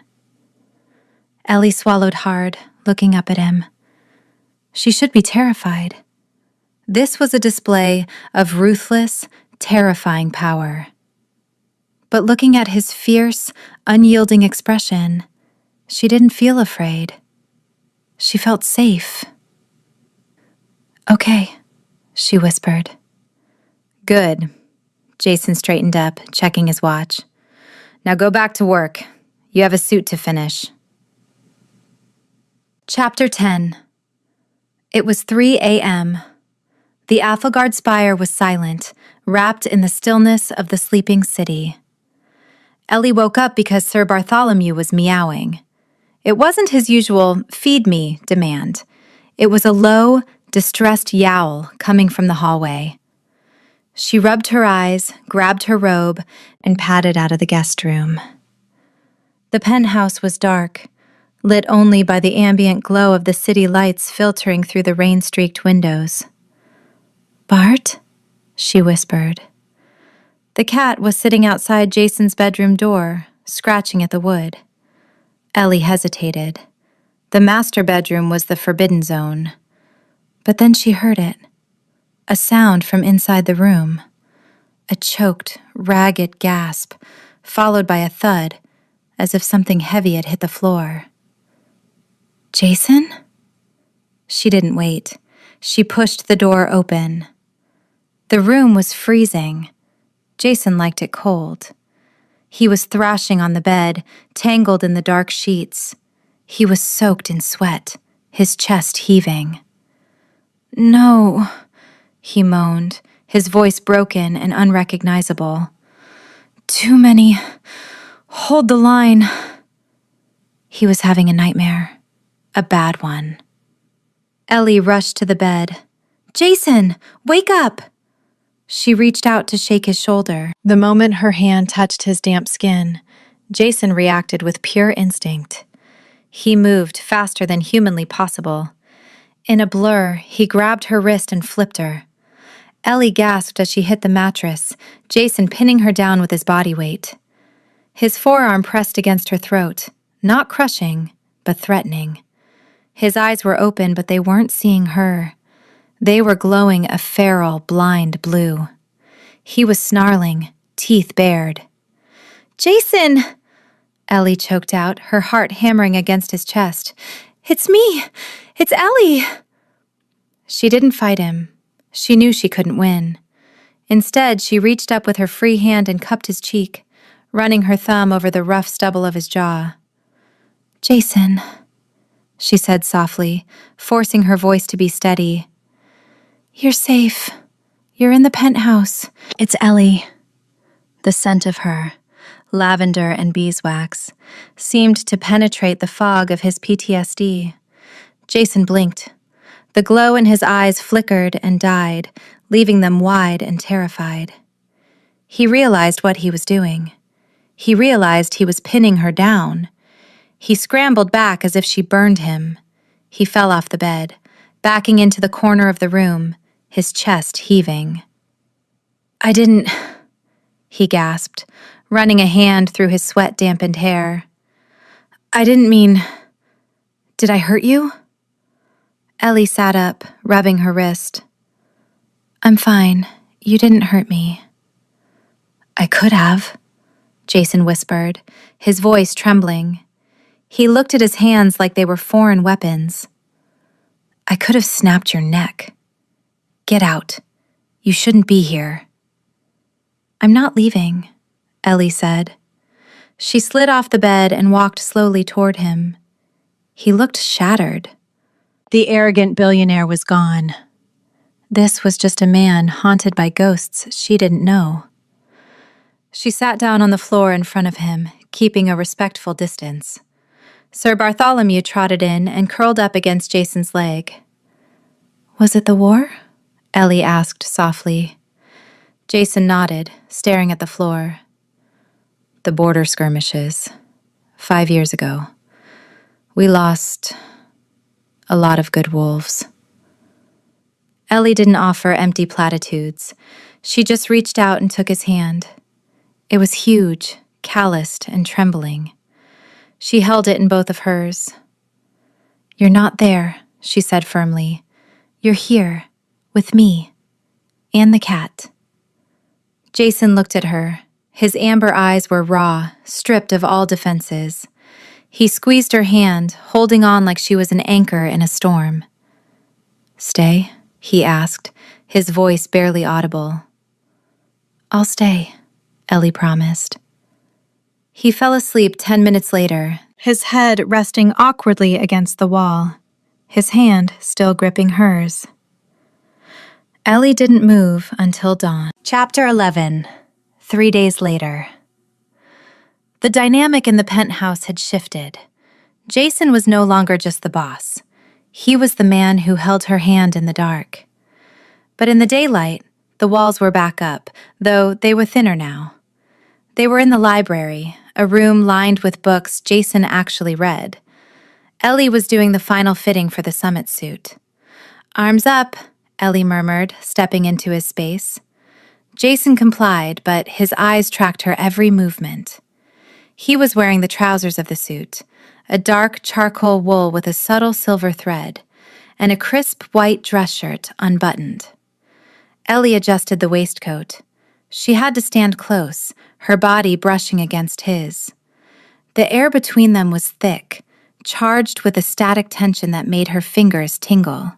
Ellie swallowed hard, looking up at him. She should be terrified. This was a display of ruthless, terrifying power. But looking at his fierce, unyielding expression, she didn't feel afraid. She felt safe. "Okay," she whispered. "Good." Jason straightened up, checking his watch. "Now go back to work. You have a suit to finish." Chapter 10. It was 3 a.m. The Athelgard spire was silent, wrapped in the stillness of the sleeping city. Ellie woke up because Sir Bartholomew was meowing. It wasn't his usual "feed me" demand. It was a low, distressed yowl coming from the hallway. She rubbed her eyes, grabbed her robe, and padded out of the guest room. The penthouse was dark, lit only by the ambient glow of the city lights filtering through the rain-streaked windows. "Bart?" she whispered. The cat was sitting outside Jason's bedroom door, scratching at the wood. Ellie hesitated. The master bedroom was the forbidden zone. But then she heard it. A sound from inside the room. A choked, ragged gasp, followed by a thud, as if something heavy had hit the floor. "Jason?" She didn't wait. She pushed the door open. The room was freezing. Jason liked it cold. He was thrashing on the bed, tangled in the dark sheets. He was soaked in sweat, his chest heaving. "No," he moaned, his voice broken and unrecognizable. "Too many. Hold the line." He was having a nightmare. A bad one. Ellie rushed to the bed. "Jason, wake up!" She reached out to shake his shoulder. The moment her hand touched his damp skin, Jason reacted with pure instinct. He moved faster than humanly possible. In a blur, he grabbed her wrist and flipped her. Ellie gasped as she hit the mattress, Jason pinning her down with his body weight. His forearm pressed against her throat, not crushing, but threatening. His eyes were open, but they weren't seeing her. They were glowing a feral, blind blue. He was snarling, teeth bared. "Jason!" Ellie choked out, her heart hammering against his chest. "It's me! It's Ellie!" She didn't fight him. She knew she couldn't win. Instead, she reached up with her free hand and cupped his cheek, running her thumb over the rough stubble of his jaw. "Jason," she said softly, forcing her voice to be steady. "You're safe. You're in the penthouse. It's Ellie." The scent of her, lavender and beeswax, seemed to penetrate the fog of his PTSD. Jason blinked. The glow in his eyes flickered and died, leaving them wide and terrified. He realized what he was doing. He realized he was pinning her down. He scrambled back as if she burned him. He fell off the bed, backing into the corner of the room, his chest heaving. "I didn't," he gasped, running a hand through his sweat-dampened hair. "I didn't mean... Did I hurt you?" Ellie sat up, rubbing her wrist. "I'm fine. You didn't hurt me." "I could have," Jason whispered, his voice trembling. He looked at his hands like they were foreign weapons. "I could have snapped your neck. Get out. You shouldn't be here." "I'm not leaving," Ellie said. She slid off the bed and walked slowly toward him. He looked shattered. The arrogant billionaire was gone. This was just a man haunted by ghosts she didn't know. She sat down on the floor in front of him, keeping a respectful distance. Sir Bartholomew trotted in and curled up against Jason's leg. "Was it the war?" Ellie asked softly. Jason nodded, staring at the floor. "The border skirmishes. 5 years ago. We lost a lot of good wolves." Ellie didn't offer empty platitudes. She just reached out and took his hand. It was huge, calloused, and trembling. She held it in both of hers. "You're not there," she said firmly. "You're here, with me, and the cat." Jason looked at her. His amber eyes were raw, stripped of all defenses. He squeezed her hand, holding on like she was an anchor in a storm. "Stay?" he asked, his voice barely audible. "I'll stay," Ellie promised. He fell asleep 10 minutes later, his head resting awkwardly against the wall, his hand still gripping hers. Ellie didn't move until dawn. Chapter 11. 3 days later. The dynamic in the penthouse had shifted. Jason was no longer just the boss. He was the man who held her hand in the dark. But in the daylight, the walls were back up, though they were thinner now. They were in the library, a room lined with books Jason actually read. Ellie was doing the final fitting for the summit suit. "Arms up," Ellie murmured, stepping into his space. Jason complied, but his eyes tracked her every movement. He was wearing the trousers of the suit, a dark charcoal wool with a subtle silver thread, and a crisp white dress shirt unbuttoned. Ellie adjusted the waistcoat. She had to stand close, her body brushing against his. The air between them was thick, charged with a static tension that made her fingers tingle.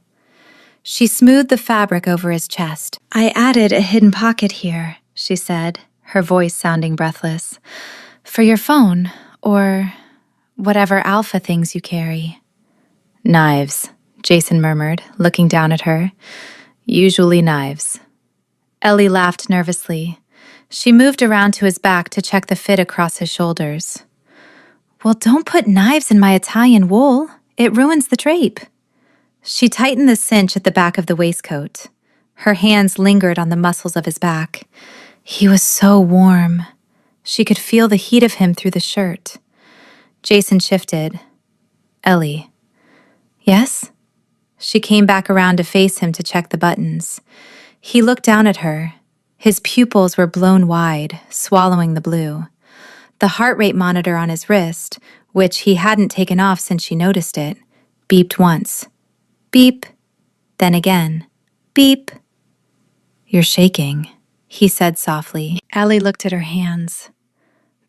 She smoothed the fabric over his chest. "I added a hidden pocket here," she said, her voice sounding breathless. "For your phone, or whatever alpha things you carry." "Knives," Jason murmured, looking down at her. "Usually knives." Ellie laughed nervously. She moved around to his back to check the fit across his shoulders. "Well, don't put knives in my Italian wool. It ruins the drape." She tightened the cinch at the back of the waistcoat. Her hands lingered on the muscles of his back. He was so warm. She could feel the heat of him through the shirt. Jason shifted. "Ellie." "Yes?" She came back around to face him to check the buttons. He looked down at her. His pupils were blown wide, swallowing the blue. The heart rate monitor on his wrist, which he hadn't taken off since she noticed it, beeped once. Beep. Then again. Beep. "You're shaking," he said softly. Ellie looked at her hands.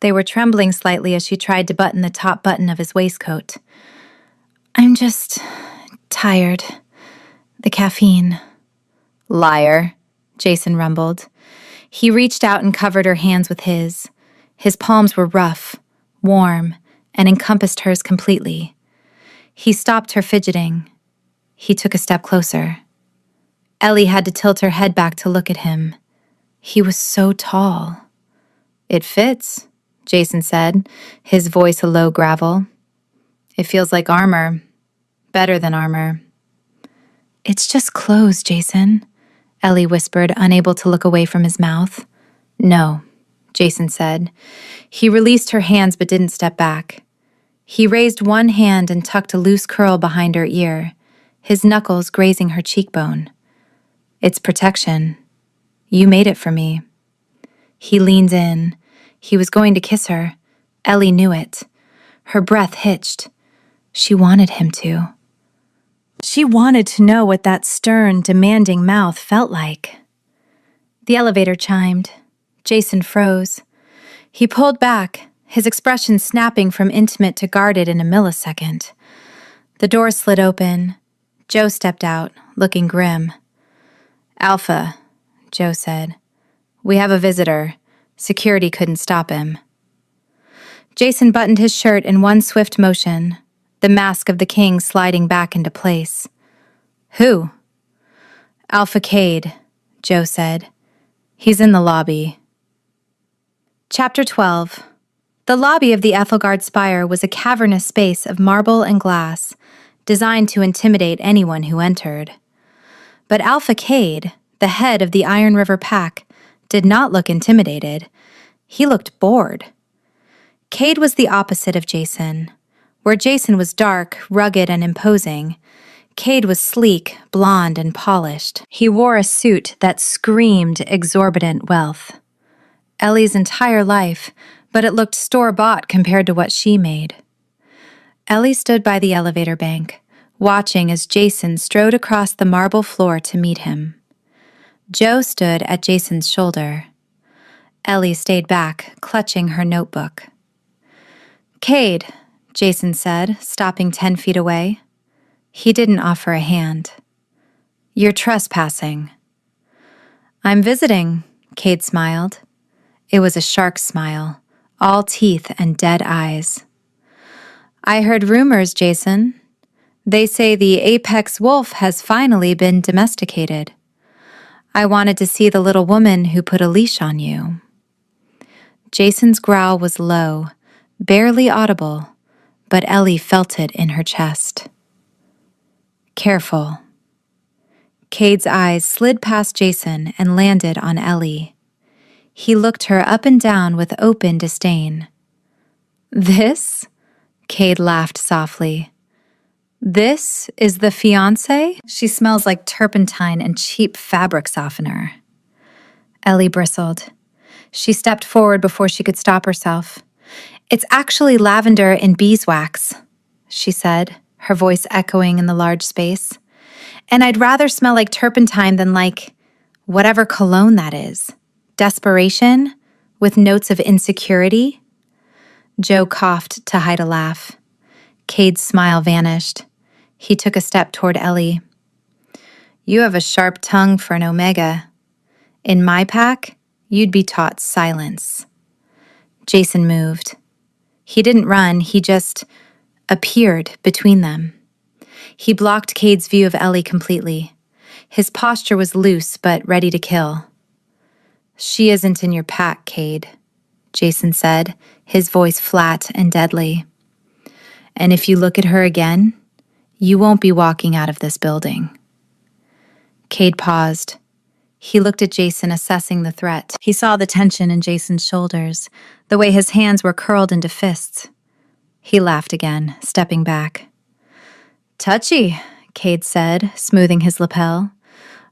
They were trembling slightly as she tried to button the top button of his waistcoat. "I'm just tired. The caffeine." "Liar," Jason rumbled. He reached out and covered her hands with his. His palms were rough, warm, and encompassed hers completely. He stopped her fidgeting. He took a step closer. Ellie had to tilt her head back to look at him. He was so tall. "It fits," Jason said, his voice a low gravel. "It feels like armor. Better than armor." "It's just clothes, Jason," Ellie whispered, unable to look away from his mouth. "No," Jason said. He released her hands but didn't step back. He raised one hand and tucked a loose curl behind her ear, his knuckles grazing her cheekbone. "It's protection. You made it for me." He leaned in. He was going to kiss her. Ellie knew it. Her breath hitched. She wanted him to. She wanted to know what that stern, demanding mouth felt like. The elevator chimed. Jason froze. He pulled back, his expression snapping from intimate to guarded in a millisecond. The door slid open. Joe stepped out, looking grim. "Alpha," Joe said. "We have a visitor. Security couldn't stop him." Jason buttoned his shirt in one swift motion, the mask of the king sliding back into place. "Who?" "Alpha Cade," Joe said. "He's in the lobby." Chapter 12. The lobby of the Ethelgard Spire was a cavernous space of marble and glass, designed to intimidate anyone who entered. But Alpha Cade, the head of the Iron River Pack, did not look intimidated. He looked bored. Cade was the opposite of Jason. Where Jason was dark, rugged, and imposing, Cade was sleek, blonde, and polished. He wore a suit that screamed exorbitant wealth. Ellie's entire life, but it looked store-bought compared to what she made. Ellie stood by the elevator bank, watching as Jason strode across the marble floor to meet him. Joe stood at Jason's shoulder. Ellie stayed back, clutching her notebook. "Cade," Jason said, stopping 10 feet away. He didn't offer a hand. "You're trespassing." "I'm visiting," Cade smiled. It was a shark's smile, all teeth and dead eyes. "I heard rumors, Jason. They say the apex wolf has finally been domesticated. I wanted to see the little woman who put a leash on you." Jason's growl was low, barely audible, but Ellie felt it in her chest. "Careful." Cade's eyes slid past Jason and landed on Ellie. He looked her up and down with open disdain. "This?" Cade laughed softly. "This is the fiancé? She smells like turpentine and cheap fabric softener." Ellie bristled. She stepped forward before she could stop herself. "It's actually lavender and beeswax," she said, her voice echoing in the large space. "And I'd rather smell like turpentine than like whatever cologne that is. Desperation, with notes of insecurity." Joe coughed to hide a laugh. Cade's smile vanished. He took a step toward Ellie. "You have a sharp tongue for an Omega. In my pack, you'd be taught silence." Jason moved. He didn't run, he just appeared between them. He blocked Cade's view of Ellie completely. His posture was loose but ready to kill. "She isn't in your pack, Cade," Jason said, his voice flat and deadly. "And if you look at her again, you won't be walking out of this building." Cade paused. He looked at Jason, assessing the threat. He saw the tension in Jason's shoulders, the way his hands were curled into fists. He laughed again, stepping back. "Touchy," Cade said, smoothing his lapel.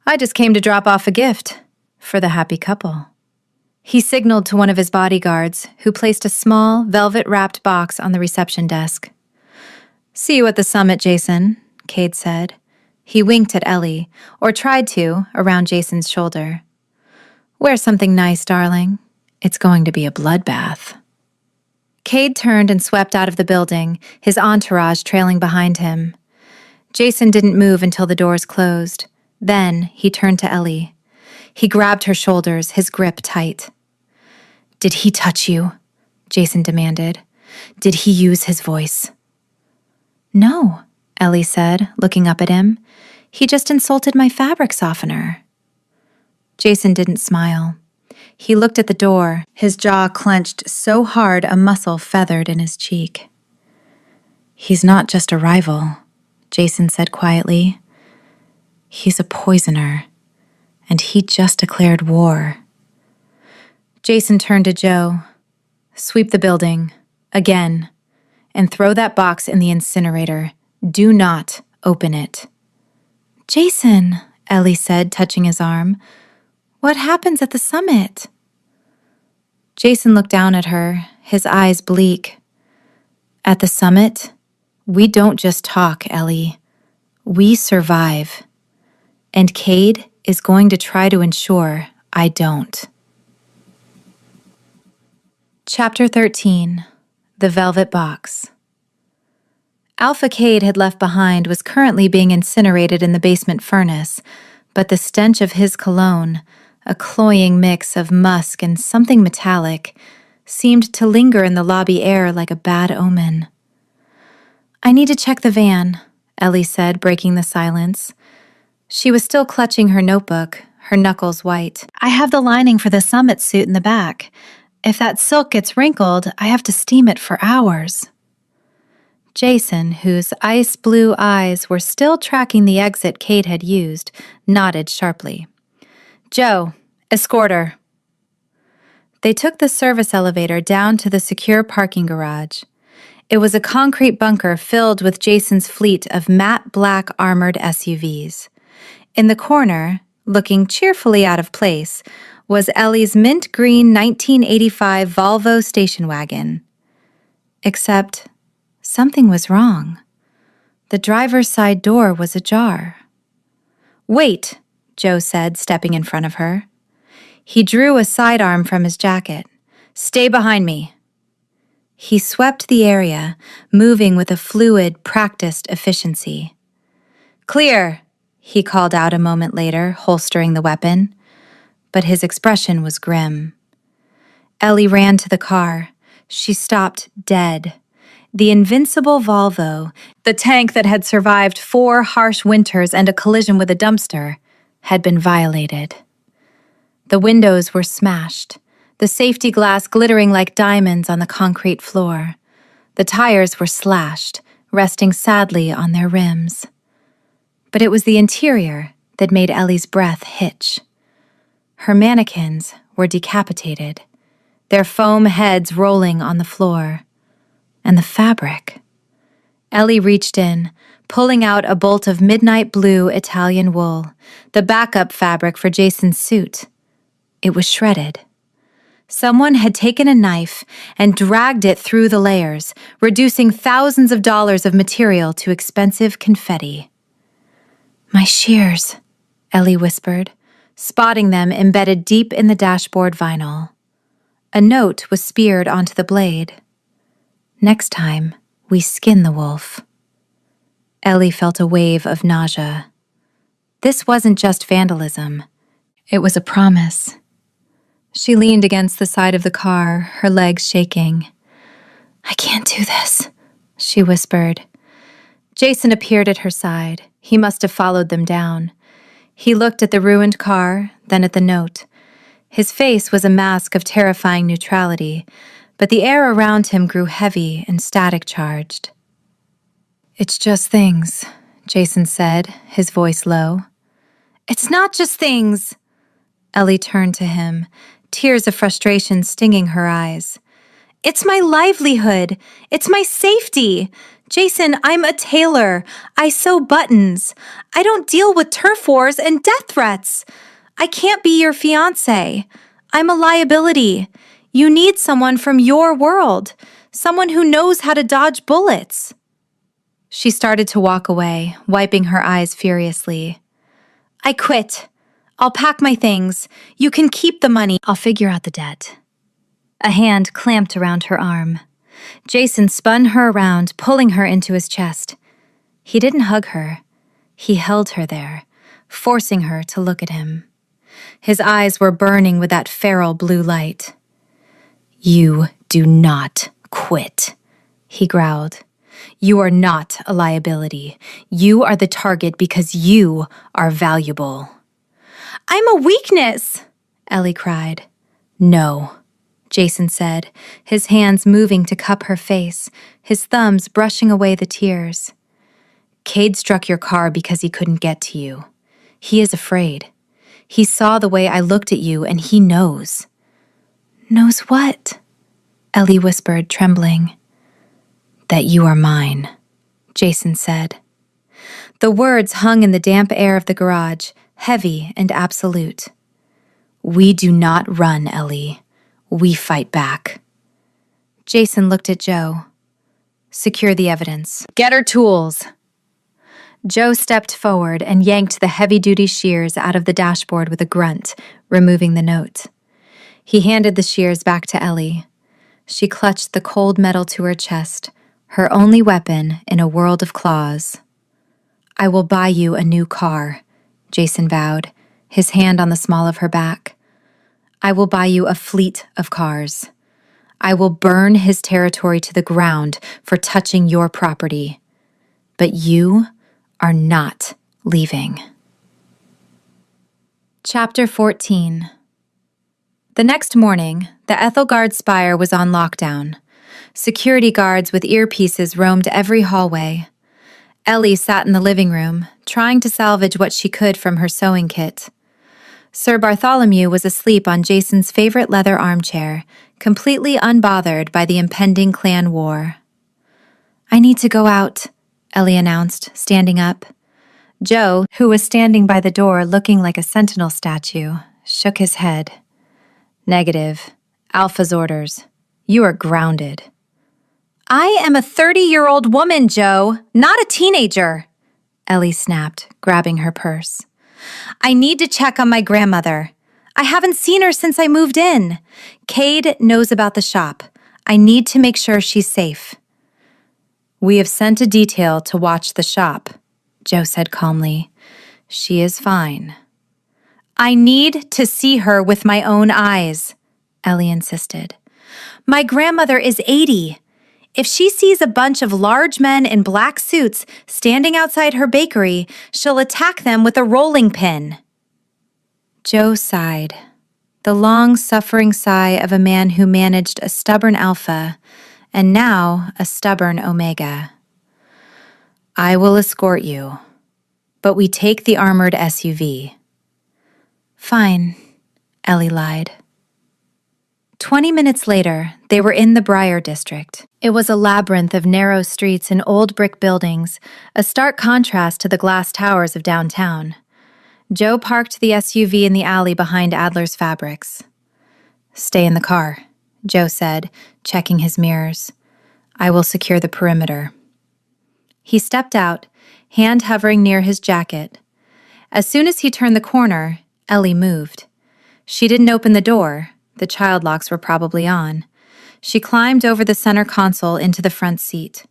"I just came to drop off a gift for the happy couple." He signaled to one of his bodyguards, who placed a small, velvet-wrapped box on the reception desk. "See you at the summit, Jason," Cade said. He winked at Ellie, or tried to, around Jason's shoulder. "Wear something nice, darling. It's going to be a bloodbath." Cade turned and swept out of the building, his entourage trailing behind him. Jason didn't move until the doors closed. Then he turned to Ellie. He grabbed her shoulders, his grip tight. "Did he touch you?" Jason demanded. "Did he use his voice?" "No," Ellie said, looking up at him. "He just insulted my fabric softener." Jason didn't smile. He looked at the door, his jaw clenched so hard a muscle feathered in his cheek. "He's not just a rival," Jason said quietly. "He's a poisoner, and he just declared war." Jason turned to Joe. "Sweep the building, again, and throw that box in the incinerator. Do not open it." "Jason," Ellie said, touching his arm, "what happens at the summit?" Jason looked down at her, his eyes bleak. "At the summit, we don't just talk, Ellie. We survive. And Cade is going to try to ensure I don't." Chapter 13. The Velvet Box. Alpha Cade had left behind was currently being incinerated in the basement furnace, but the stench of his cologne, a cloying mix of musk and something metallic, seemed to linger in the lobby air like a bad omen. "I need to check the van," Ellie said, breaking the silence. She was still clutching her notebook, her knuckles white. "I have the lining for the summit suit in the back. If that silk gets wrinkled, I have to steam it for hours." Jason, whose ice blue eyes were still tracking the exit Cade had used, nodded sharply. "Joe, escort her." They took the service elevator down to the secure parking garage. It was a concrete bunker filled with Jason's fleet of matte black armored SUVs. In the corner, looking cheerfully out of place, was Ellie's mint green 1985 Volvo station wagon. Except something was wrong. The driver's side door was ajar. "Wait," Joe said, stepping in front of her. He drew a sidearm from his jacket. "Stay behind me." He swept the area, moving with a fluid, practiced efficiency. "Clear," he called out a moment later, holstering the weapon. But his expression was grim. Ellie ran to the car. She stopped dead. The invincible Volvo, the tank that had survived 4 harsh winters and a collision with a dumpster, had been violated. The windows were smashed, the safety glass glittering like diamonds on the concrete floor. The tires were slashed, resting sadly on their rims. But it was the interior that made Ellie's breath hitch. Her mannequins were decapitated, their foam heads rolling on the floor. And the fabric. Ellie reached in, pulling out a bolt of midnight blue Italian wool, the backup fabric for Jason's suit. It was shredded. Someone had taken a knife and dragged it through the layers, reducing thousands of dollars of material to expensive confetti. "My shears," Ellie whispered, spotting them embedded deep in the dashboard vinyl. A note was speared onto the blade. "Next time, we skin the wolf." Ellie felt a wave of nausea. This wasn't just vandalism. It was a promise. She leaned against the side of the car, her legs shaking. "I can't do this," she whispered. Jason appeared at her side. He must have followed them down. He looked at the ruined car, then at the note. His face was a mask of terrifying neutrality, but the air around him grew heavy and static-charged. "It's just things," Jason said, his voice low. "It's not just things." Ellie turned to him, tears of frustration stinging her eyes. "It's my livelihood. It's my safety. Jason, I'm a tailor. I sew buttons. I don't deal with turf wars and death threats. I can't be your fiancé. I'm a liability. You need someone from your world, someone who knows how to dodge bullets." She started to walk away, wiping her eyes furiously. "I quit. I'll pack my things. You can keep the money. I'll figure out the debt." A hand clamped around her arm. Jason spun her around, pulling her into his chest. He didn't hug her. He held her there, forcing her to look at him. His eyes were burning with that feral blue light. "You do not quit," he growled. "You are not a liability. You are the target because you are valuable." "I'm a weakness," Ellie cried. "No," Jason said, his hands moving to cup her face, his thumbs brushing away the tears. "Cade struck your car because he couldn't get to you. He is afraid. He saw the way I looked at you, and he knows." "Knows what?" Ellie whispered, trembling. "That you are mine," Jason said. The words hung in the damp air of the garage, heavy and absolute. "We do not run, Ellie. We fight back." Jason looked at Joe. "Secure the evidence. Get her tools." Joe stepped forward and yanked the heavy-duty shears out of the dashboard with a grunt, removing the note. He handed the shears back to Ellie. She clutched the cold metal to her chest, her only weapon in a world of claws. "I will buy you a new car," Jason vowed, his hand on the small of her back. "I will buy you a fleet of cars. I will burn his territory to the ground for touching your property. But you are not leaving." Chapter 14. The next morning, the Ethelgard spire was on lockdown. Security guards with earpieces roamed every hallway. Ellie sat in the living room, trying to salvage what she could from her sewing kit. Sir Bartholomew was asleep on Jason's favorite leather armchair, completely unbothered by the impending clan war. "I need to go out," Ellie announced, standing up. Joe, who was standing by the door looking like a sentinel statue, shook his head. "Negative. Alpha's orders. You are grounded." "I am a 30-year-old woman, Joe, not a teenager," Ellie snapped, grabbing her purse. "I need to check on my grandmother. I haven't seen her since I moved in. Cade knows about the shop. I need to make sure she's safe." "We have sent a detail to watch the shop," Joe said calmly. "She is fine." "I need to see her with my own eyes," Ellie insisted. "My grandmother is 80. If she sees a bunch of large men in black suits standing outside her bakery, she'll attack them with a rolling pin." Joe sighed, the long, suffering sigh of a man who managed a stubborn alpha and now a stubborn omega. "I will escort you, but we take the armored SUV." "Fine," Ellie lied. 20 minutes later, they were in the Briar district. It was a labyrinth of narrow streets and old brick buildings, a stark contrast to the glass towers of downtown. Joe parked the SUV in the alley behind Adler's Fabrics. "Stay in the car," Joe said, checking his mirrors. "I will secure the perimeter." He stepped out, hand hovering near his jacket. As soon as he turned the corner, Ellie moved. She didn't open the door. The child locks were probably on. She climbed over the center console into the front seat.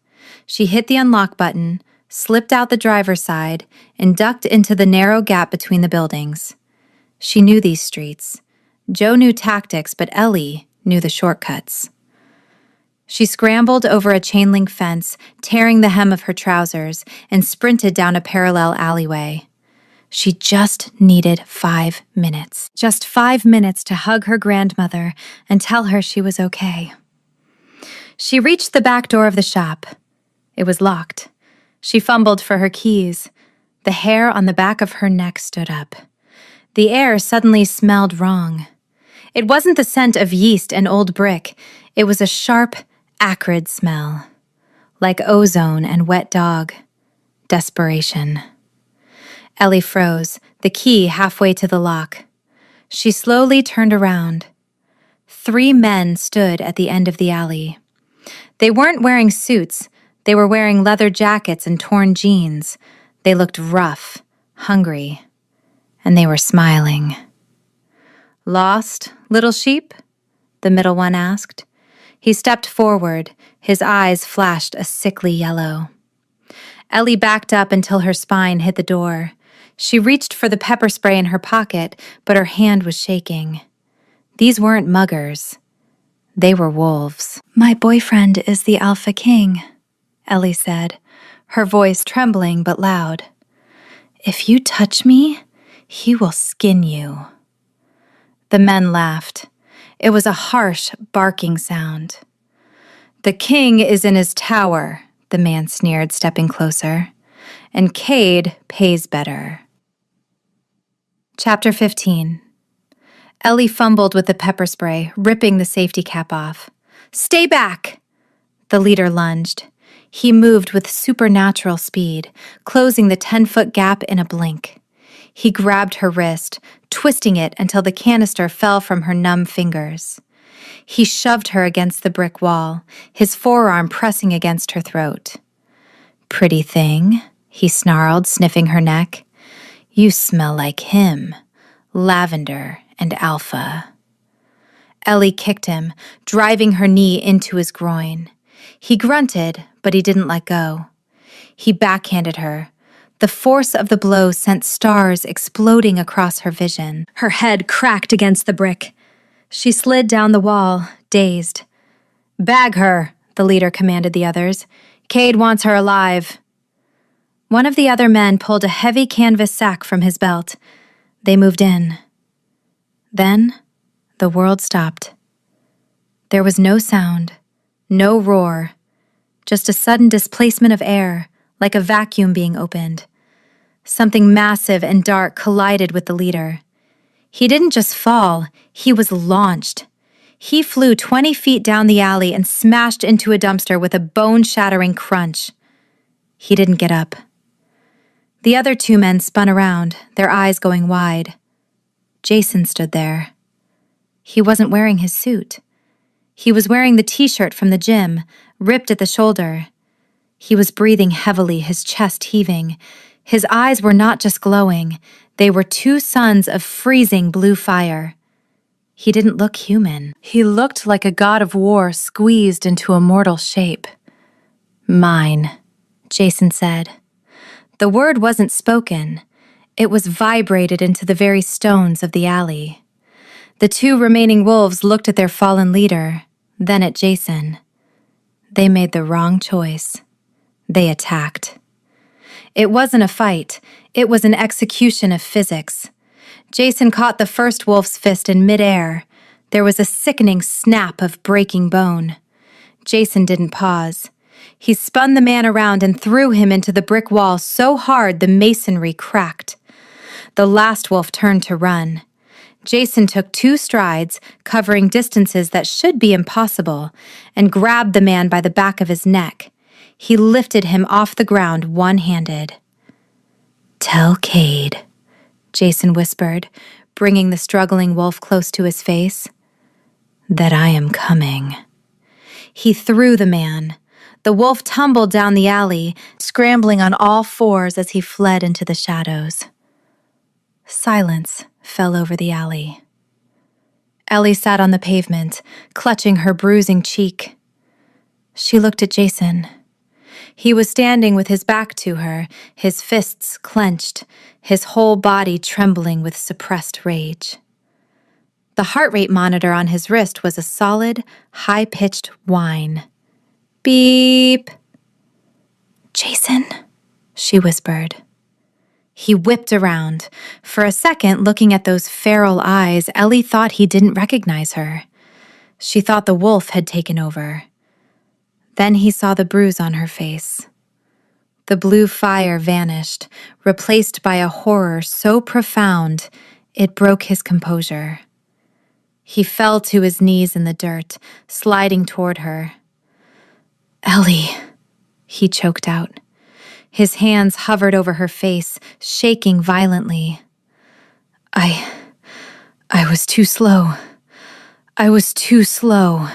She hit the unlock button, slipped out the driver's side, and ducked into the narrow gap between the buildings. She knew these streets. Joe knew tactics, but Ellie knew the shortcuts. She scrambled over a chain-link fence, tearing the hem of her trousers, and sprinted down a parallel alleyway. She just needed 5 minutes. Just 5 minutes to hug her grandmother and tell her she was okay. She reached the back door of the shop. It was locked. She fumbled for her keys. The hair on the back of her neck stood up. The air suddenly smelled wrong. It wasn't the scent of yeast and old brick. It was a sharp, acrid smell. Like ozone and wet dog. Desperation. Ellie froze, the key halfway to the lock. She slowly turned around. 3 men stood at the end of the alley. They weren't wearing suits. They were wearing leather jackets and torn jeans. They looked rough, hungry, and they were smiling. "Lost, little sheep?" the middle one asked. He stepped forward. His eyes flashed a sickly yellow. Ellie backed up until her spine hit the door. She reached for the pepper spray in her pocket, but her hand was shaking. These weren't muggers. They were wolves. "My boyfriend is the Alpha King," Ellie said, her voice trembling but loud. "If you touch me, he will skin you." The men laughed. It was a harsh, barking sound. "The king is in his tower," the man sneered, stepping closer. "And Cade pays better." Chapter 15. Ellie fumbled with the pepper spray, ripping the safety cap off. "Stay back!" The leader lunged. He moved with supernatural speed, closing the 10-foot gap in a blink. He grabbed her wrist, twisting it until the canister fell from her numb fingers. He shoved her against the brick wall, his forearm pressing against her throat. "Pretty thing," he snarled, sniffing her neck. "You smell like him, lavender and alpha." Ellie kicked him, driving her knee into his groin. He grunted, but he didn't let go. He backhanded her. The force of the blow sent stars exploding across her vision. Her head cracked against the brick. She slid down the wall, dazed. "Bag her," the leader commanded the others. "Cade wants her alive." One of the other men pulled a heavy canvas sack from his belt. They moved in. Then, the world stopped. There was no sound, no roar, just a sudden displacement of air, like a vacuum being opened. Something massive and dark collided with the leader. He didn't just fall, he was launched. He flew 20 feet down the alley and smashed into a dumpster with a bone-shattering crunch. He didn't get up. The other 2 men spun around, their eyes going wide. Jason stood there. He wasn't wearing his suit. He was wearing the t-shirt from the gym, ripped at the shoulder. He was breathing heavily, his chest heaving. His eyes were not just glowing. They were 2 suns of freezing blue fire. He didn't look human. He looked like a god of war squeezed into a mortal shape. "Mine," Jason said. The word wasn't spoken. It was vibrated into the very stones of the alley. The 2 remaining wolves looked at their fallen leader, then at Jason. They made the wrong choice. They attacked. It wasn't a fight. It was an execution of physics. Jason caught the first wolf's fist in midair. There was a sickening snap of breaking bone. Jason didn't pause. He spun the man around and threw him into the brick wall so hard the masonry cracked. The last wolf turned to run. Jason took 2 strides, covering distances that should be impossible, and grabbed the man by the back of his neck. He lifted him off the ground one-handed. "Tell Cade," Jason whispered, bringing the struggling wolf close to his face, "that I am coming." He threw the man. The wolf tumbled down the alley, scrambling on all 4s as he fled into the shadows. Silence fell over the alley. Ellie sat on the pavement, clutching her bruising cheek. She looked at Jason. He was standing with his back to her, his fists clenched, his whole body trembling with suppressed rage. The heart rate monitor on his wrist was a solid, high-pitched whine. "Beep." "Jason," she whispered. He whipped around. For a second, looking at those feral eyes, Ellie thought he didn't recognize her. She thought the wolf had taken over. Then he saw the bruise on her face. The blue fire vanished, replaced by a horror so profound it broke his composure. He fell to his knees in the dirt, sliding toward her. "Ellie," he choked out. His hands hovered over her face, shaking violently. I was too slow. I was too slow."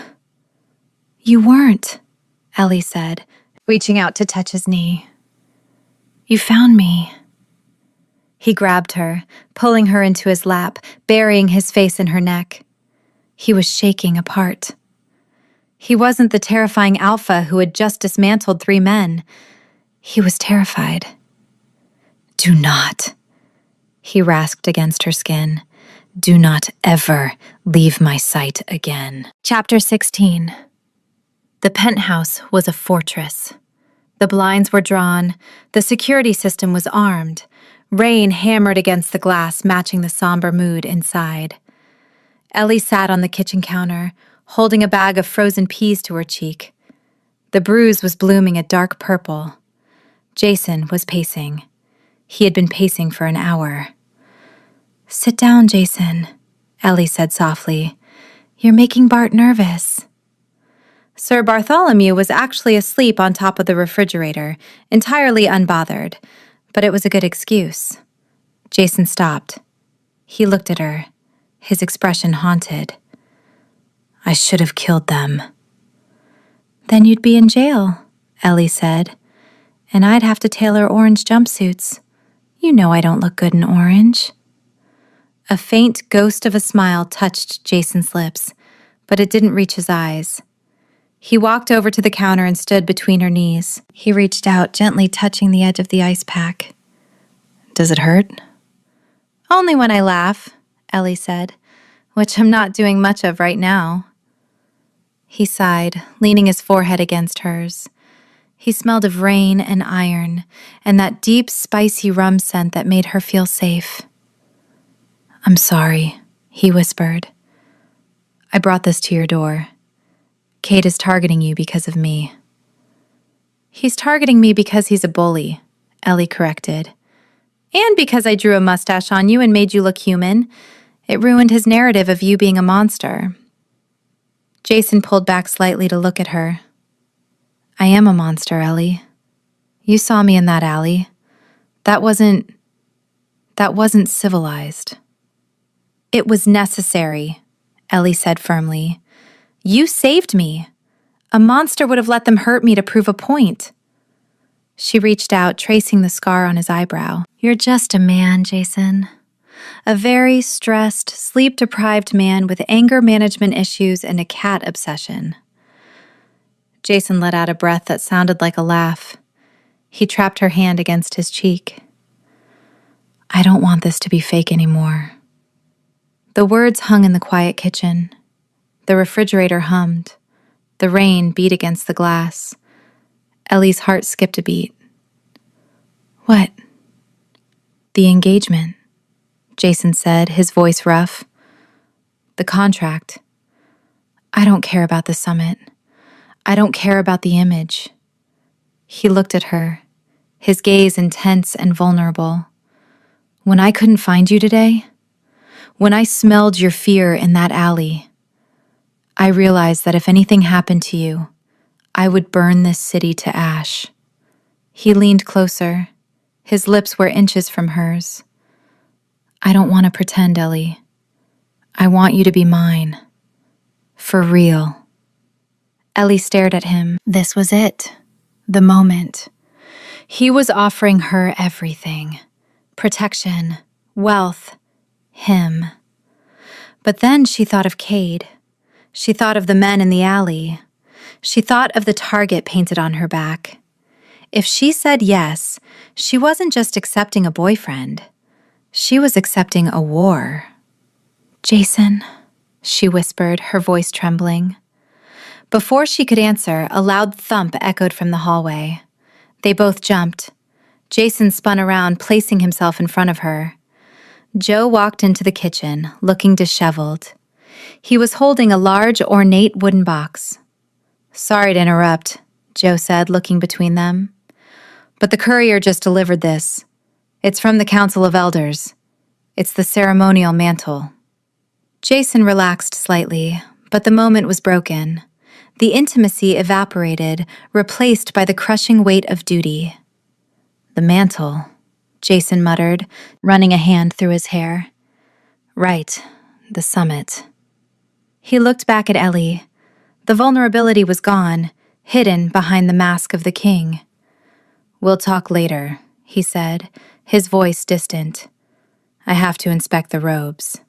"You weren't," Ellie said, reaching out to touch his knee. "You found me." He grabbed her, pulling her into his lap, burying his face in her neck. He was shaking apart. He wasn't the terrifying alpha who had just dismantled 3 men. He was terrified. "Do not," he rasped against her skin. "Do not ever leave my sight again." Chapter 16. The penthouse was a fortress. The blinds were drawn. The security system was armed. Rain hammered against the glass, matching the somber mood inside. Ellie sat on the kitchen counter, holding a bag of frozen peas to her cheek. The bruise was blooming a dark purple. Jason was pacing. He had been pacing for an hour. "Sit down, Jason," Ellie said softly. "You're making Bart nervous." Sir Bartholomew was actually asleep on top of the refrigerator, entirely unbothered, but it was a good excuse. Jason stopped. He looked at her, his expression haunted. "I should have killed them." "Then you'd be in jail," Ellie said, "and I'd have to tailor orange jumpsuits. You know I don't look good in orange." A faint ghost of a smile touched Jason's lips, but it didn't reach his eyes. He walked over to the counter and stood between her knees. He reached out, gently touching the edge of the ice pack. "Does it hurt?" "Only when I laugh," Ellie said, "which I'm not doing much of right now." He sighed, leaning his forehead against hers. He smelled of rain and iron, and that deep, spicy rum scent that made her feel safe. "I'm sorry," he whispered. "I brought this to your door. Cade is targeting you because of me." "He's targeting me because he's a bully," Ellie corrected. "And because I drew a mustache on you and made you look human. It ruined his narrative of you being a monster." Jason pulled back slightly to look at her. "I am a monster, Ellie. You saw me in that alley. That wasn't civilized." "It was necessary," Ellie said firmly. "You saved me. A monster would have let them hurt me to prove a point." She reached out, tracing the scar on his eyebrow. "You're just a man, Jason. A very stressed, sleep-deprived man with anger management issues and a cat obsession." Jason let out a breath that sounded like a laugh. He trapped her hand against his cheek. "I don't want this to be fake anymore." The words hung in the quiet kitchen. The refrigerator hummed. The rain beat against the glass. Ellie's heart skipped a beat. "What?" "The engagement," Jason said, his voice rough. "The contract. I don't care about the summit. I don't care about the image. He looked at her, his gaze intense and vulnerable. When I couldn't find you today, when I smelled your fear in that alley, I realized that if anything happened to you, I would burn this city to ash. He leaned closer. His lips were inches from hers. I don't want to pretend, Ellie. I want you to be mine. For real. Ellie stared at him. This was it. The moment. He was offering her everything. Protection, wealth, him. But then she thought of Cade. She thought of the men in the alley. She thought of the target painted on her back. If she said yes, she wasn't just accepting a boyfriend. She was accepting a war. Jason, she whispered, her voice trembling. Before she could answer, a loud thump echoed from the hallway. They both jumped. Jason spun around, placing himself in front of her. Joe walked into the kitchen, looking disheveled. He was holding a large, ornate wooden box. Sorry to interrupt, Joe said, looking between them. But the courier just delivered this. It's from the Council of Elders. It's the ceremonial mantle. Jason relaxed slightly, but the moment was broken. The intimacy evaporated, replaced by the crushing weight of duty. The mantle, Jason muttered, running a hand through his hair. Right, the summit. He looked back at Ellie. The vulnerability was gone, hidden behind the mask of the king. We'll talk later, he said, his voice distant. I have to inspect the robes.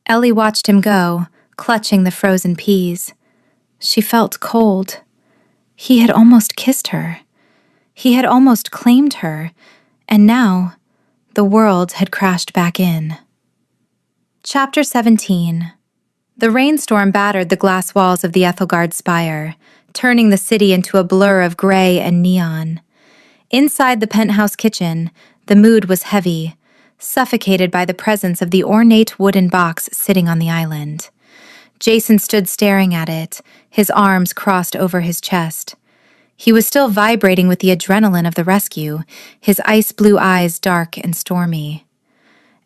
Ellie watched him go, clutching the frozen peas. She felt cold. He had almost kissed her. He had almost claimed her, and now the world had crashed back in. Chapter 17. The rainstorm battered the glass walls of the Ethelgard spire, turning the city into a blur of gray and neon. Inside the penthouse kitchen, the mood was heavy, suffocated by the presence of the ornate wooden box sitting on the island. Jason stood staring at it, his arms crossed over his chest. He was still vibrating with the adrenaline of the rescue, his ice-blue eyes dark and stormy.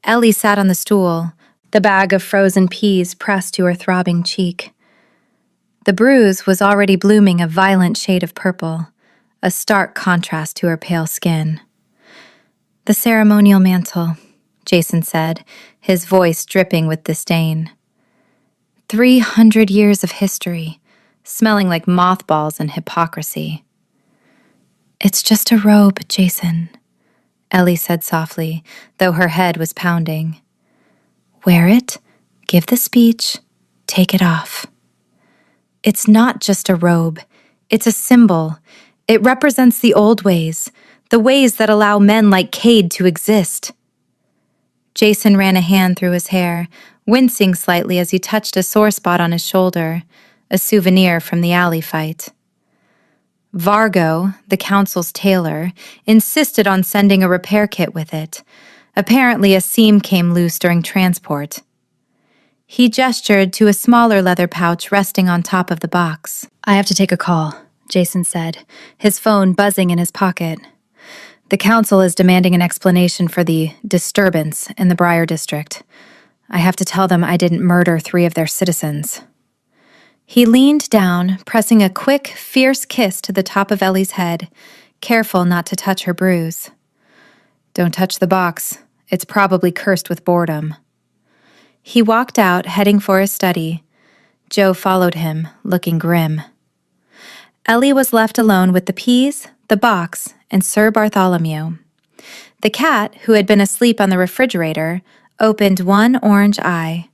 Ellie sat on the stool, the bag of frozen peas pressed to her throbbing cheek. The bruise was already blooming a violent shade of purple, a stark contrast to her pale skin. The ceremonial mantle, Jason said, his voice dripping with disdain. 300 years of history, smelling like mothballs and hypocrisy. It's just a robe, Jason, Ellie said softly, though her head was pounding. Wear it, give the speech, take it off. It's not just a robe, it's a symbol. It represents the old ways, the ways that allow men like Cade to exist. Jason ran a hand through his hair, wincing slightly as he touched a sore spot on his shoulder, a souvenir from the alley fight. Vargo, the council's tailor, insisted on sending a repair kit with it. Apparently a seam came loose during transport. He gestured to a smaller leather pouch resting on top of the box. I have to take a call, Jason said, his phone buzzing in his pocket. The council is demanding an explanation for the disturbance in the Briar district. I have to tell them I didn't murder 3 of their citizens. He leaned down, pressing a quick, fierce kiss to the top of Ellie's head, careful not to touch her bruise. Don't touch the box. It's probably cursed with boredom. He walked out, heading for his study. Joe followed him, looking grim. Ellie was left alone with the peas, the box, and Sir Bartholomew. The cat, who had been asleep on the refrigerator, opened one orange eye.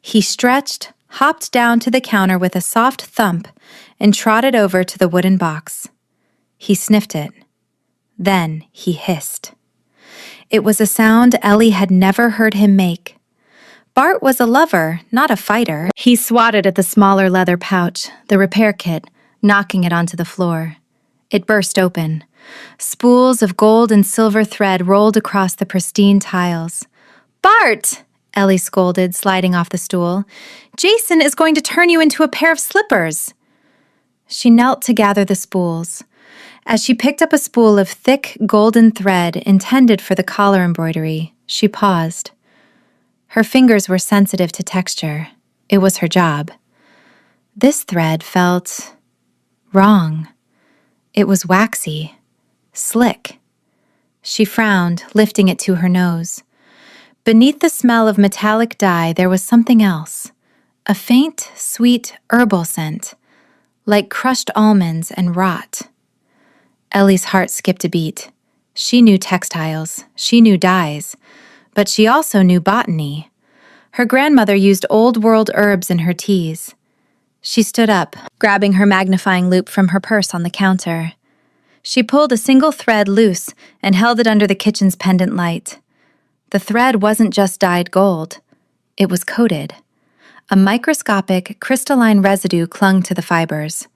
He stretched, hopped down to the counter with a soft thump, and trotted over to the wooden box. He sniffed it. Then he hissed. It was a sound Ellie had never heard him make. Bart was a lover, not a fighter. He swatted at the smaller leather pouch, the repair kit, knocking it onto the floor. It burst open. Spools of gold and silver thread rolled across the pristine tiles. Bart! Ellie scolded, sliding off the stool. Jason is going to turn you into a pair of slippers. She knelt to gather the spools. As she picked up a spool of thick golden thread intended for the collar embroidery, she paused. Her fingers were sensitive to texture. It was her job. This thread felt wrong. It was waxy, slick. She frowned, lifting it to her nose. Beneath the smell of metallic dye, there was something else. A faint, sweet herbal scent, like crushed almonds and rot. Ellie's heart skipped a beat. She knew textiles, she knew dyes, but she also knew botany. Her grandmother used old-world herbs in her teas. She stood up, grabbing her magnifying loupe from her purse on the counter. She pulled a single thread loose and held it under the kitchen's pendant light. The thread wasn't just dyed gold. It was coated. A microscopic, crystalline residue clung to the fibers.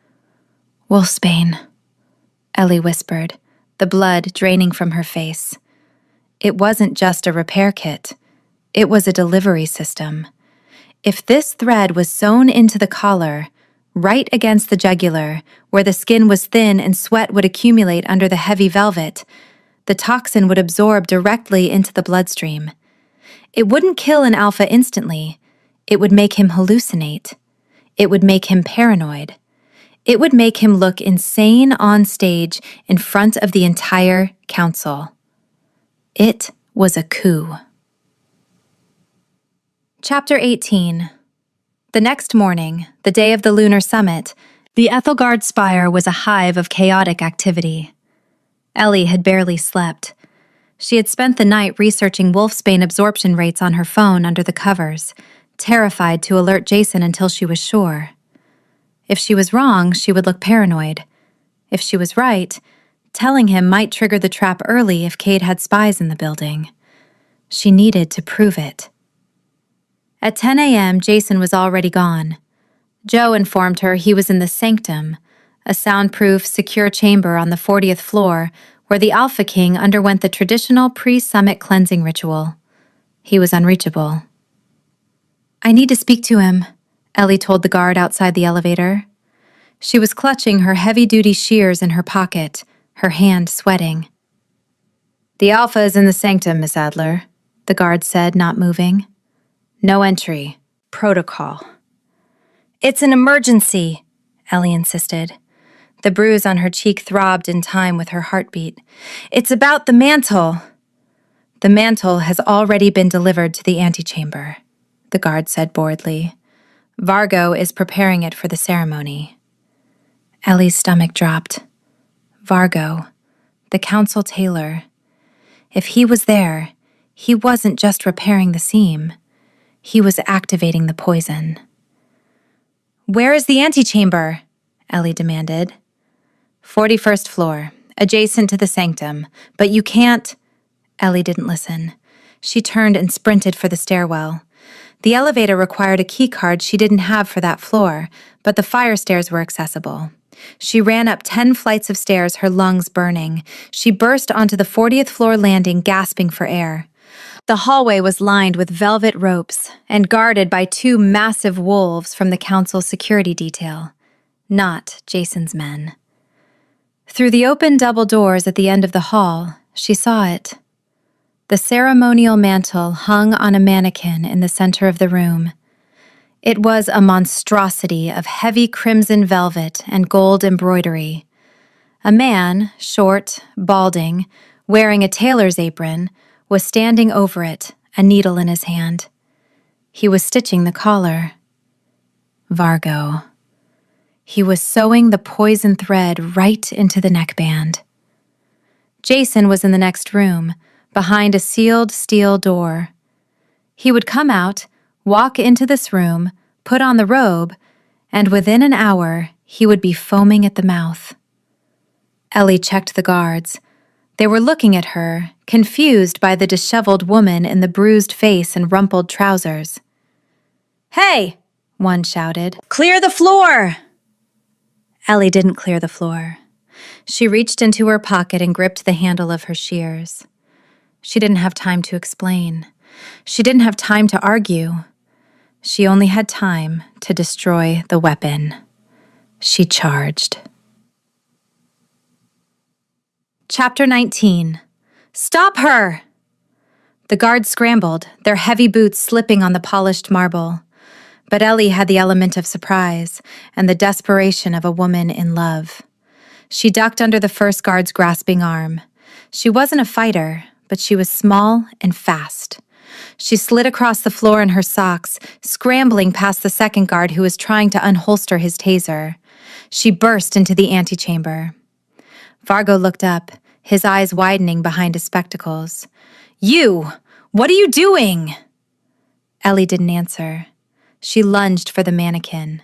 "Wolfsbane," Ellie whispered, the blood draining from her face. It wasn't just a repair kit. It was a delivery system. If this thread was sewn into the collar, right against the jugular, where the skin was thin and sweat would accumulate under the heavy velvet, the toxin would absorb directly into the bloodstream. It wouldn't kill an alpha instantly. It would make him hallucinate. It would make him paranoid. It would make him look insane on stage in front of the entire council. It was a coup. Chapter 18. The next morning, the day of the lunar summit, the Ethelgard spire was a hive of chaotic activity. Ellie had barely slept. She had spent the night researching wolfsbane absorption rates on her phone under the covers, terrified to alert Jason until she was sure. If she was wrong, she would look paranoid. If she was right, telling him might trigger the trap early if Cade had spies in the building. She needed to prove it. At 10 a.m., Jason was already gone. Joe informed her he was in the sanctum, a soundproof, secure chamber on the 40th floor where the Alpha King underwent the traditional pre-summit cleansing ritual. He was unreachable. "I need to speak to him," Ellie told the guard outside the elevator. She was clutching her heavy-duty shears in her pocket, her hand sweating. "The Alpha is in the sanctum, Miss Adler," the guard said, not moving. "No entry. Protocol." "It's an emergency," Ellie insisted. The bruise on her cheek throbbed in time with her heartbeat. "It's about the mantle." "The mantle has already been delivered to the antechamber," the guard said boredly. "Vargo is preparing it for the ceremony." Ellie's stomach dropped. Vargo, the council tailor. If he was there, he wasn't just repairing the seam. He was activating the poison. "Where is the antechamber?" Ellie demanded. 41st floor, adjacent to the sanctum, but you can't— Ellie didn't listen. She turned and sprinted for the stairwell. The elevator required a keycard she didn't have for that floor, but the fire stairs were accessible. She ran up 10 flights of stairs, her lungs burning. She burst onto the 40th floor landing, gasping for air. The hallway was lined with velvet ropes and guarded by 2 massive wolves from the council's security detail. Not Jason's men. Through the open double doors at the end of the hall, she saw it. The ceremonial mantle hung on a mannequin in the center of the room. It was a monstrosity of heavy crimson velvet and gold embroidery. A man, short, balding, wearing a tailor's apron, was standing over it, a needle in his hand. He was stitching the collar. Vargo. He was sewing the poison thread right into the neckband. Jason was in the next room, behind a sealed steel door. He would come out, walk into this room, put on the robe, and within an hour, he would be foaming at the mouth. Ellie checked the guards. They were looking at her, confused by the disheveled woman in the bruised face and rumpled trousers. "Hey!" one shouted. "Clear the floor!" Ellie didn't clear the floor. She reached into her pocket and gripped the handle of her shears. She didn't have time to explain. She didn't have time to argue. She only had time to destroy the weapon. She charged. Chapter 19. Stop her! The guards scrambled, their heavy boots slipping on the polished marble. But Ellie had the element of surprise and the desperation of a woman in love. She ducked under the first guard's grasping arm. She wasn't a fighter, but she was small and fast. She slid across the floor in her socks, scrambling past the second guard who was trying to unholster his taser. She burst into the antechamber. Vargo looked up, his eyes widening behind his spectacles. "You! What are you doing?" Ellie didn't answer. She lunged for the mannequin.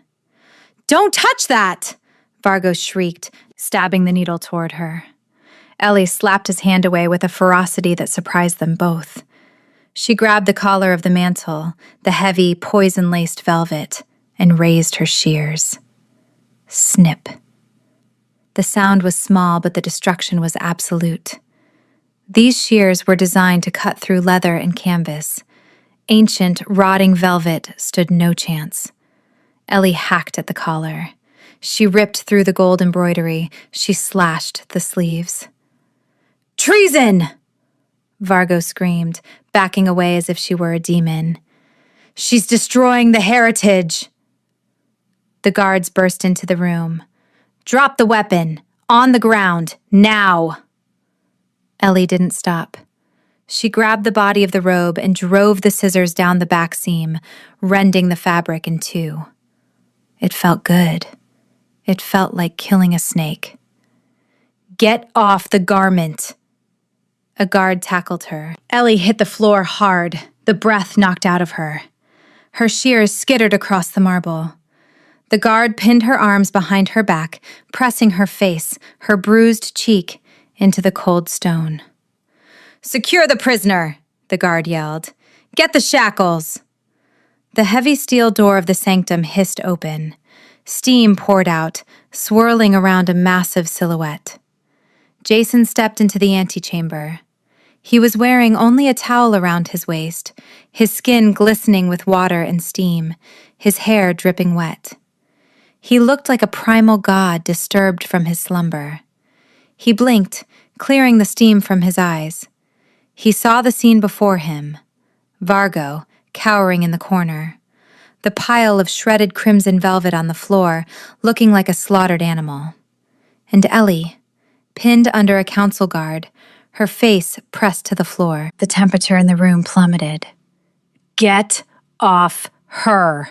"Don't touch that!" Vargo shrieked, stabbing the needle toward her. Ellie slapped his hand away with a ferocity that surprised them both. She grabbed the collar of the mantle, the heavy, poison-laced velvet, and raised her shears. Snip. The sound was small, but the destruction was absolute. These shears were designed to cut through leather and canvas. Ancient, rotting velvet stood no chance. Ellie hacked at the collar. She ripped through the gold embroidery. She slashed the sleeves. "Treason!" Vargo screamed, backing away as if she were a demon. "She's destroying the heritage!" The guards burst into the room. "Drop the weapon! On the ground! Now!" Ellie didn't stop. She grabbed the body of the robe and drove the scissors down the back seam, rending the fabric in two. It felt good. It felt like killing a snake. "Get off the garment!" A guard tackled her. Ellie hit the floor hard, the breath knocked out of her. Her shears skittered across the marble. The guard pinned her arms behind her back, pressing her face, her bruised cheek, into the cold stone. "Secure the prisoner!" the guard yelled. "Get the shackles!" The heavy steel door of the sanctum hissed open. Steam poured out, swirling around a massive silhouette. Jason stepped into the antechamber. He was wearing only a towel around his waist, his skin glistening with water and steam, his hair dripping wet. He looked like a primal god disturbed from his slumber. He blinked, clearing the steam from his eyes. He saw the scene before him. Vargo, cowering in the corner. The pile of shredded crimson velvet on the floor, looking like a slaughtered animal. And Ellie, pinned under a council guard, her face pressed to the floor. The temperature in the room plummeted. "Get off her,"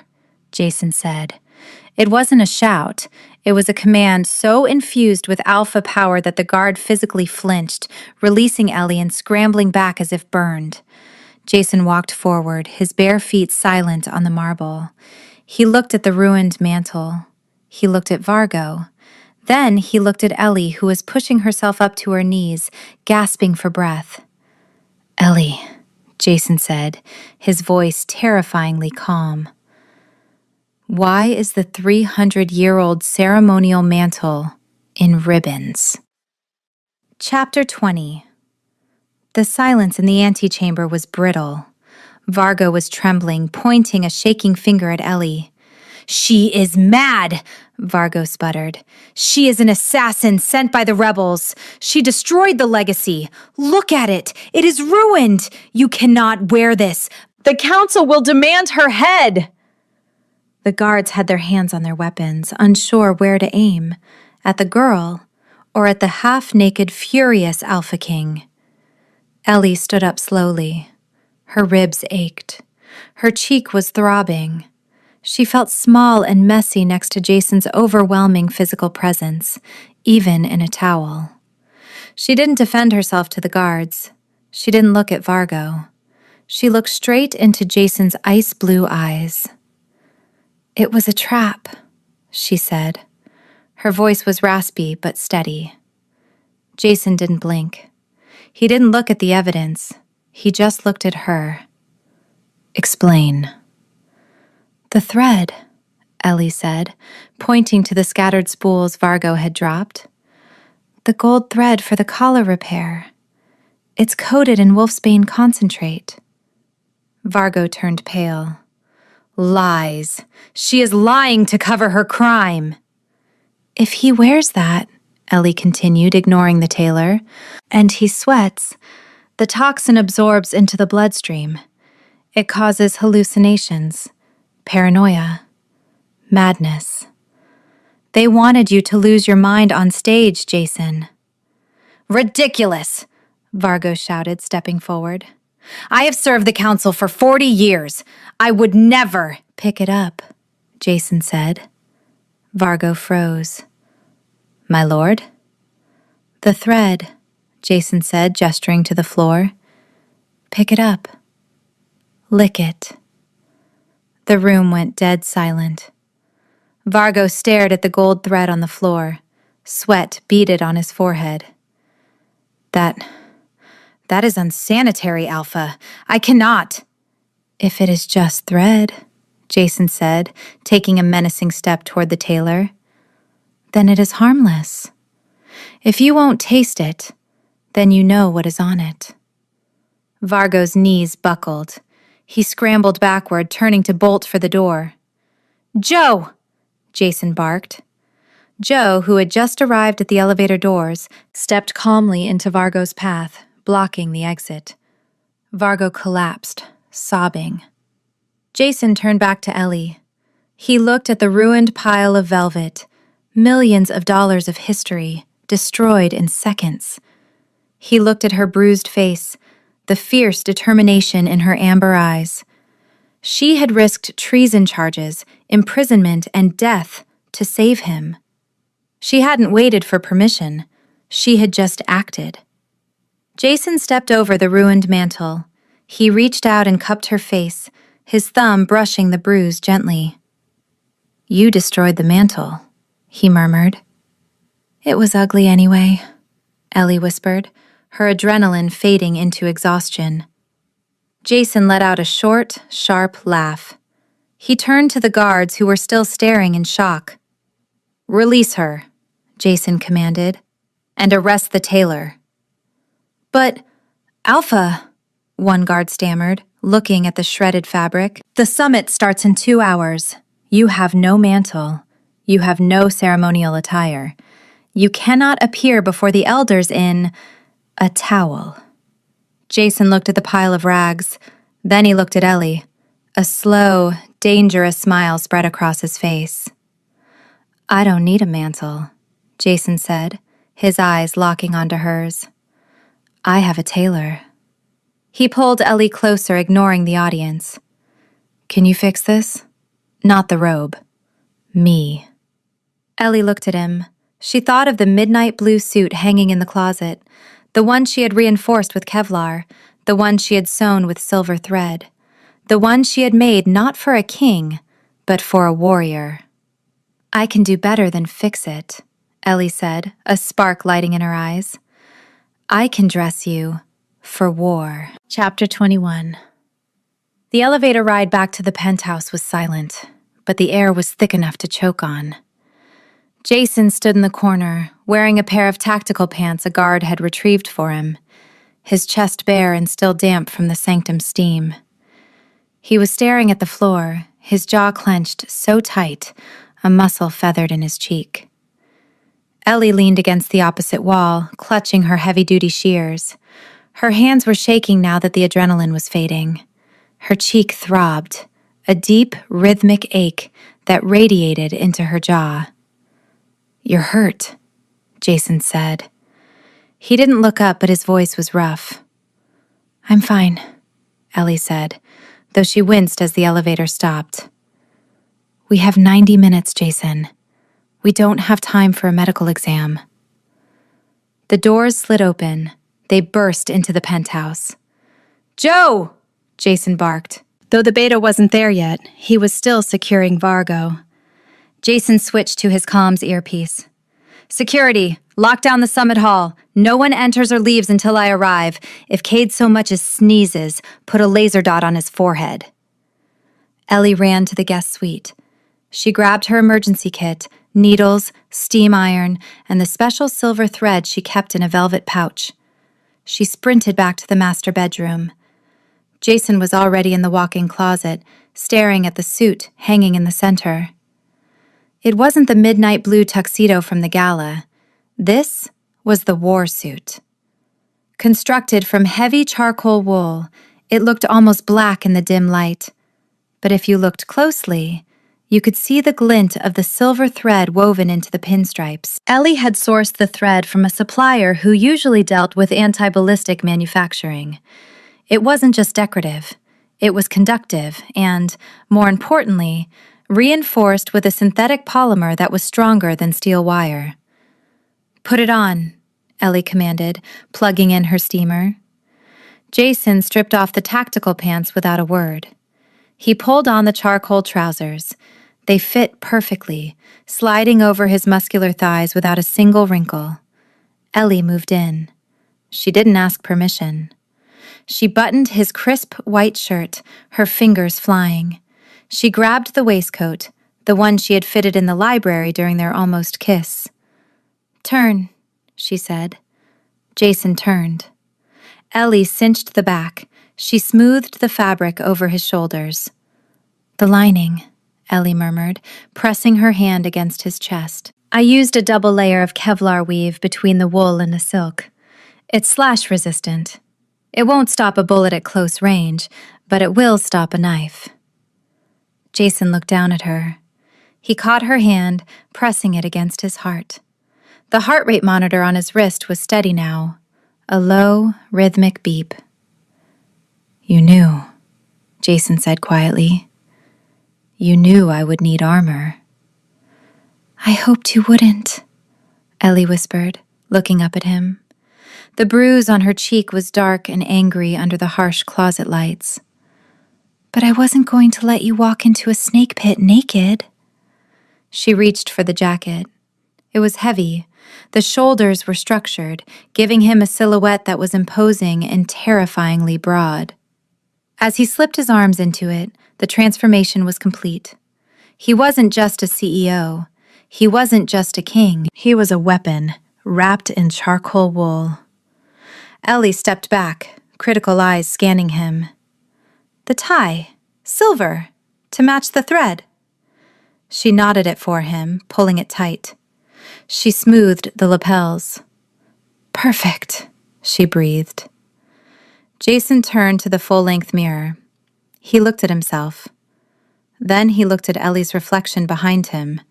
Jason said. It wasn't a shout. It was a command so infused with alpha power that the guard physically flinched, releasing Ellie and scrambling back as if burned. Jason walked forward, his bare feet silent on the marble. He looked at the ruined mantle. He looked at Vargo. Then he looked at Ellie, who was pushing herself up to her knees, gasping for breath. "Ellie," Jason said, his voice terrifyingly calm. "Why is the 300-year-old ceremonial mantle in ribbons?" Chapter 20. The silence in the antechamber was brittle. Vargo was trembling, pointing a shaking finger at Ellie. "She is mad," Vargo sputtered. "She is an assassin sent by the rebels. She destroyed the legacy. Look at it. It is ruined. You cannot wear this. The council will demand her head." The guards had their hands on their weapons, unsure where to aim, at the girl or at the half-naked, furious Alpha King. Ellie stood up slowly. Her ribs ached. Her cheek was throbbing. She felt small and messy next to Jason's overwhelming physical presence, even in a towel. She didn't defend herself to the guards. She didn't look at Vargo. She looked straight into Jason's ice-blue eyes. "It was a trap," she said. Her voice was raspy but steady. Jason didn't blink. He didn't look at the evidence. He just looked at her. "Explain." "The thread," Ellie said, pointing to the scattered spools Vargo had dropped. "The gold thread for the collar repair. It's coated in wolfsbane concentrate." Vargo turned pale. "Lies. She is lying to cover her crime." "If he wears that," Ellie continued, ignoring the tailor. And he sweats. The toxin absorbs into the bloodstream. It causes hallucinations, paranoia, madness. They wanted you to lose your mind on stage, Jason. Ridiculous, Vargo shouted, stepping forward. I have served the council for 40 years. I would never. Pick it up, Jason said. Vargo froze. My lord? The thread, Jason said, gesturing to the floor. Pick it up. Lick it. The room went dead silent. Vargo stared at the gold thread on the floor. Sweat beaded on his forehead. That is unsanitary, Alpha. I cannot. If it is just thread, Jason said, taking a menacing step toward the tailor, then it is harmless. If you won't taste it, then you know what is on it. Vargo's knees buckled. He scrambled backward, turning to bolt for the door. Joe! Jason barked. Joe, who had just arrived at the elevator doors, stepped calmly into Vargo's path, blocking the exit. Vargo collapsed, sobbing. Jason turned back to Ellie. He looked at the ruined pile of velvet, millions of dollars of history, destroyed in seconds. He looked at her bruised face, the fierce determination in her amber eyes. She had risked treason charges, imprisonment, and death to save him. She hadn't waited for permission. She had just acted. Jason stepped over the ruined mantle. He reached out and cupped her face, his thumb brushing the bruise gently. You destroyed the mantle, he murmured. It was ugly anyway, Ellie whispered, her adrenaline fading into exhaustion. Jason let out a short, sharp laugh. He turned to the guards who were still staring in shock. Release her, Jason commanded, and arrest the tailor. But, Alpha, one guard stammered, looking at the shredded fabric. The summit starts in 2 hours. You have no mantle. You have no ceremonial attire. You cannot appear before the elders in a towel. Jason looked at the pile of rags. Then he looked at Ellie. A slow, dangerous smile spread across his face. I don't need a mantle, Jason said, his eyes locking onto hers. I have a tailor. He pulled Ellie closer, ignoring the audience. Can you fix this? Not the robe. Me. Ellie looked at him. She thought of the midnight blue suit hanging in the closet, the one she had reinforced with Kevlar, the one she had sewn with silver thread, the one she had made not for a king, but for a warrior. I can do better than fix it, Ellie said, a spark lighting in her eyes. I can dress you for war. Chapter 21. The elevator ride back to the penthouse was silent, but the air was thick enough to choke on. Jason stood in the corner, wearing a pair of tactical pants a guard had retrieved for him, his chest bare and still damp from the sanctum steam. He was staring at the floor, his jaw clenched so tight, a muscle feathered in his cheek. Ellie leaned against the opposite wall, clutching her heavy-duty shears. Her hands were shaking now that the adrenaline was fading. Her cheek throbbed, a deep, rhythmic ache that radiated into her jaw. You're hurt, Jason said. He didn't look up, but his voice was rough. I'm fine, Ellie said, though she winced as the elevator stopped. We have 90 minutes, Jason. We don't have time for a medical exam. The doors slid open. They burst into the penthouse. Joe! Jason barked. Though the beta wasn't there yet, he was still securing Vargo. Jason switched to his comms earpiece. Security, lock down the summit hall. No one enters or leaves until I arrive. If Cade so much as sneezes, put a laser dot on his forehead. Ellie ran to the guest suite. She grabbed her emergency kit, needles, steam iron, and the special silver thread she kept in a velvet pouch. She sprinted back to the master bedroom. Jason was already in the walk-in closet, staring at the suit hanging in the center. It wasn't the midnight blue tuxedo from the gala. This was the war suit. Constructed from heavy charcoal wool, it looked almost black in the dim light. But if you looked closely, you could see the glint of the silver thread woven into the pinstripes. Ellie had sourced the thread from a supplier who usually dealt with anti-ballistic manufacturing. It wasn't just decorative. It was conductive and, more importantly, reinforced with a synthetic polymer that was stronger than steel wire. "Put it on," Ellie commanded, plugging in her steamer. Jason stripped off the tactical pants without a word. He pulled on the charcoal trousers. They fit perfectly, sliding over his muscular thighs without a single wrinkle. Ellie moved in. She didn't ask permission. She buttoned his crisp white shirt, her fingers flying. She grabbed the waistcoat, the one she had fitted in the library during their almost kiss. "Turn," she said. Jason turned. Ellie cinched the back. She smoothed the fabric over his shoulders. "The lining," Ellie murmured, pressing her hand against his chest. "I used a double layer of Kevlar weave between the wool and the silk. It's slash-resistant. It won't stop a bullet at close range, but it will stop a knife." Jason looked down at her. He caught her hand, pressing it against his heart. The heart rate monitor on his wrist was steady now, a low, rhythmic beep. "You knew," Jason said quietly. "You knew I would need armor." "I hoped you wouldn't," Ellie whispered, looking up at him. The bruise on her cheek was dark and angry under the harsh closet lights. "But I wasn't going to let you walk into a snake pit naked." She reached for the jacket. It was heavy. The shoulders were structured, giving him a silhouette that was imposing and terrifyingly broad. As he slipped his arms into it, the transformation was complete. He wasn't just a CEO. He wasn't just a king. He was a weapon, wrapped in charcoal wool. Ellie stepped back, critical eyes scanning him. "The tie, silver, to match the thread." She knotted it for him, pulling it tight. She smoothed the lapels. "Perfect," she breathed. Jason turned to the full-length mirror. He looked at himself. Then he looked at Ellie's reflection behind him.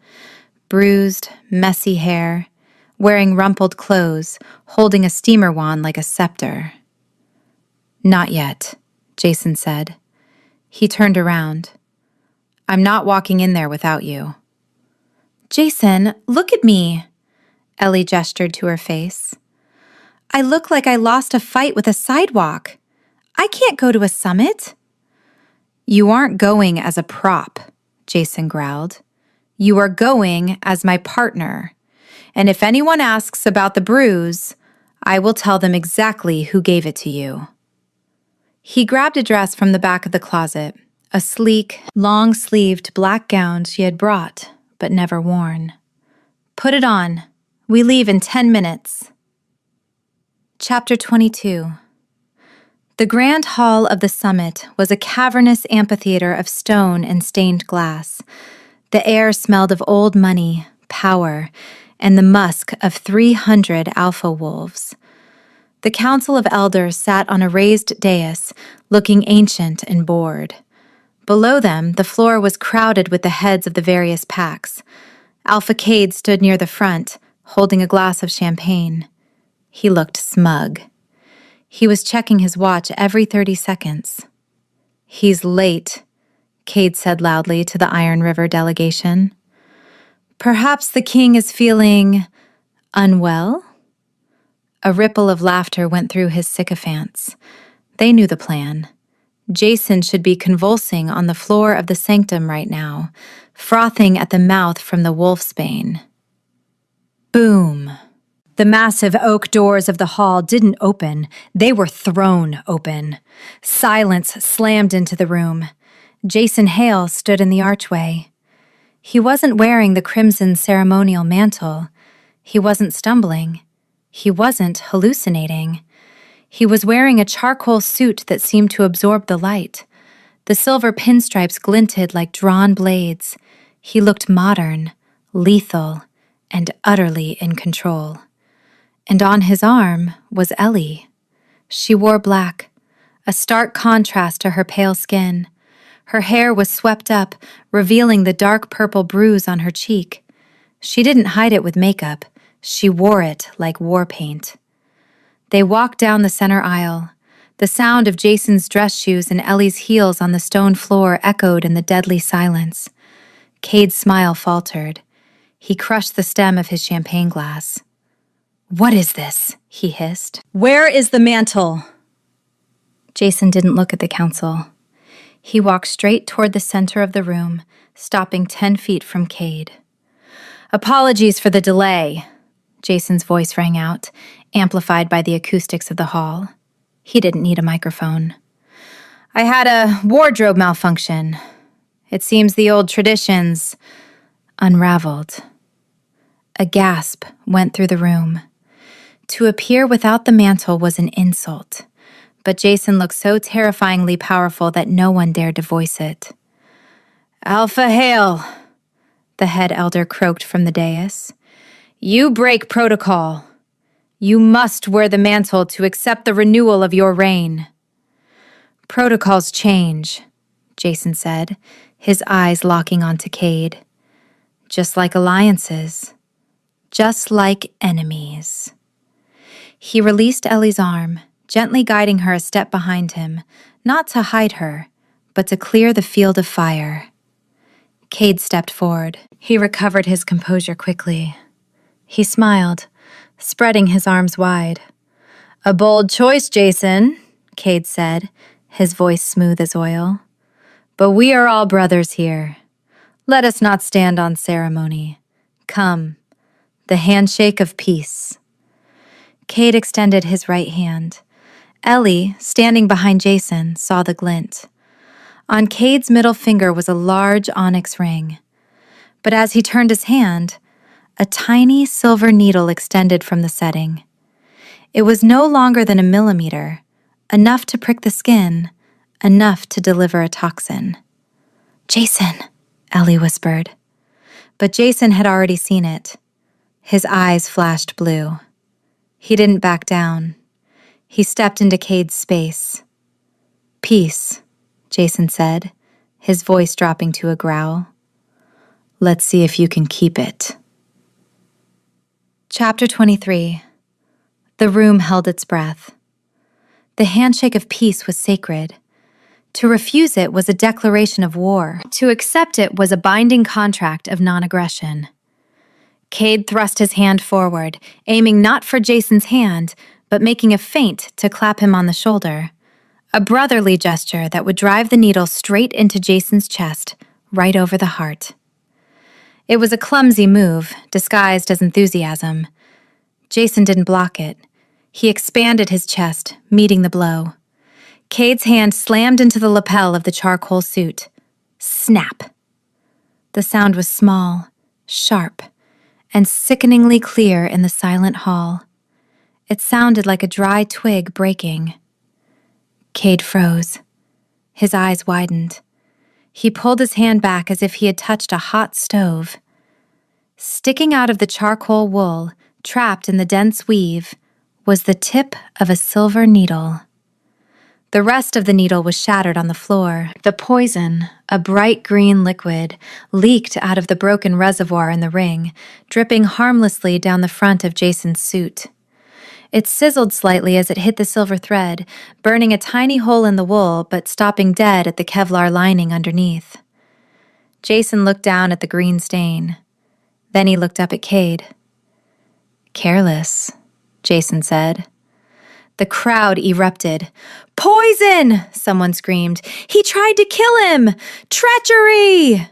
Bruised, messy hair, wearing rumpled clothes, holding a steamer wand like a scepter. "Not yet," Jason said. He turned around. "I'm not walking in there without you." "Jason, look at me," Ellie gestured to her face. "I look like I lost a fight with a sidewalk. I can't go to a summit." "You aren't going as a prop," Jason growled. "You are going as my partner. And if anyone asks about the bruise, I will tell them exactly who gave it to you." He grabbed a dress from the back of the closet, a sleek, long-sleeved black gown she had brought but never worn. "Put it on. We leave in 10 minutes. Chapter 22. The grand hall of the summit was a cavernous amphitheater of stone and stained glass. The air smelled of old money, power, and the musk of 300 alpha wolves. The council of elders sat on a raised dais, looking ancient and bored. Below them, the floor was crowded with the heads of the various packs. Alpha Cade stood near the front, holding a glass of champagne. He looked smug. He was checking his watch every 30 seconds. "He's late," Cade said loudly to the Iron River delegation. "Perhaps the king is feeling unwell?" A ripple of laughter went through his sycophants. They knew the plan. Jason should be convulsing on the floor of the sanctum right now, frothing at the mouth from the wolfsbane. Boom! The massive oak doors of the hall didn't open. They were thrown open. Silence slammed into the room. Jason Hale stood in the archway. He wasn't wearing the crimson ceremonial mantle. He wasn't stumbling. He wasn't hallucinating. He was wearing a charcoal suit that seemed to absorb the light. The silver pinstripes glinted like drawn blades. He looked modern, lethal, and utterly in control. And on his arm was Ellie. She wore black, a stark contrast to her pale skin. Her hair was swept up, revealing the dark purple bruise on her cheek. She didn't hide it with makeup. She wore it like war paint. They walked down the center aisle. The sound of Jason's dress shoes and Ellie's heels on the stone floor echoed in the deadly silence. Cade's smile faltered. He crushed the stem of his champagne glass. "What is this?" he hissed. "Where is the mantle?" Jason didn't look at the council. He walked straight toward the center of the room, stopping 10 feet from Cade. "Apologies for the delay," Jason's voice rang out, amplified by the acoustics of the hall. He didn't need a microphone. "I had a wardrobe malfunction. It seems the old traditions unraveled." A gasp went through the room. To appear without the mantle was an insult, but Jason looked so terrifyingly powerful that no one dared to voice it. "Alpha Hail," the head elder croaked from the dais. "You break protocol. You must wear the mantle to accept the renewal of your reign." "Protocols change," Jason said, his eyes locking onto Cade. "Just like alliances. Just like enemies." He released Ellie's arm, gently guiding her a step behind him, not to hide her, but to clear the field of fire. Cade stepped forward. He recovered his composure quickly. He smiled, spreading his arms wide. "A bold choice, Jason," Cade said, his voice smooth as oil. "But we are all brothers here. Let us not stand on ceremony. Come, the handshake of peace." Cade extended his right hand. Ellie, standing behind Jason, saw the glint. On Cade's middle finger was a large onyx ring. But as he turned his hand, a tiny silver needle extended from the setting. It was no longer than a millimeter, enough to prick the skin, enough to deliver a toxin. "Jason," Ellie whispered. But Jason had already seen it. His eyes flashed blue. He didn't back down. He stepped into Cade's space. "Peace," Jason said, his voice dropping to a growl. "Let's see if you can keep it." Chapter 23. The room held its breath. The handshake of peace was sacred. To refuse it was a declaration of war. To accept it was a binding contract of non-aggression. Cade thrust his hand forward, aiming not for Jason's hand, but making a feint to clap him on the shoulder. A brotherly gesture that would drive the needle straight into Jason's chest, right over the heart. It was a clumsy move, disguised as enthusiasm. Jason didn't block it. He expanded his chest, meeting the blow. Cade's hand slammed into the lapel of the charcoal suit. Snap! The sound was small, sharp, and sickeningly clear in the silent hall. It sounded like a dry twig breaking. Cade froze. His eyes widened. He pulled his hand back as if he had touched a hot stove. Sticking out of the charcoal wool, trapped in the dense weave, was the tip of a silver needle. The rest of the needle was shattered on the floor. The poison, a bright green liquid, leaked out of the broken reservoir in the ring, dripping harmlessly down the front of Jason's suit. It sizzled slightly as it hit the silver thread, burning a tiny hole in the wool but stopping dead at the Kevlar lining underneath. Jason looked down at the green stain. Then he looked up at Cade. "Careless," Jason said. The crowd erupted. "Poison!" someone screamed. "He tried to kill him! Treachery!"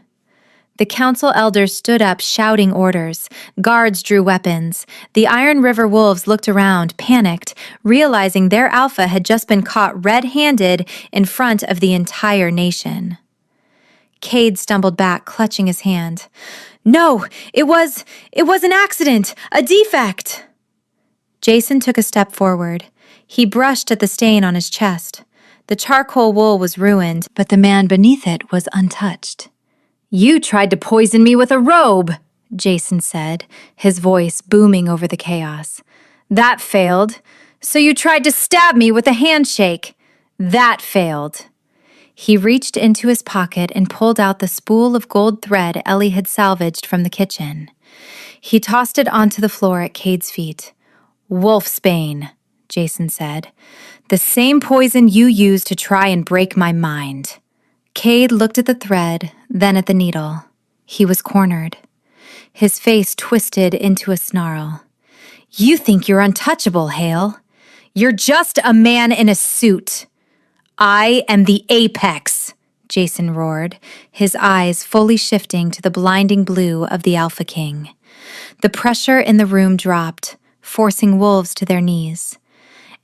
The council elders stood up shouting orders. Guards drew weapons. The Iron River Wolves looked around, panicked, realizing their alpha had just been caught red-handed in front of the entire nation. Cade stumbled back, clutching his hand. "No, it was an accident, a defect." Jason took a step forward. He brushed at the stain on his chest. The charcoal wool was ruined, but the man beneath it was untouched. "You tried to poison me with a robe," Jason said, his voice booming over the chaos. That failed. So you tried to stab me with a handshake. That failed. He reached into his pocket and pulled out the spool of gold thread Ellie had salvaged from the kitchen. He tossed it onto the floor at Cade's feet. Wolfsbane, Jason said. The same poison you used to try and break my mind. Cade looked at the thread, then at the needle. He was cornered. His face twisted into a snarl. You think you're untouchable, Hale. You're just a man in a suit. I am the apex, Jason roared, his eyes fully shifting to the blinding blue of the Alpha King. The pressure in the room dropped, forcing wolves to their knees.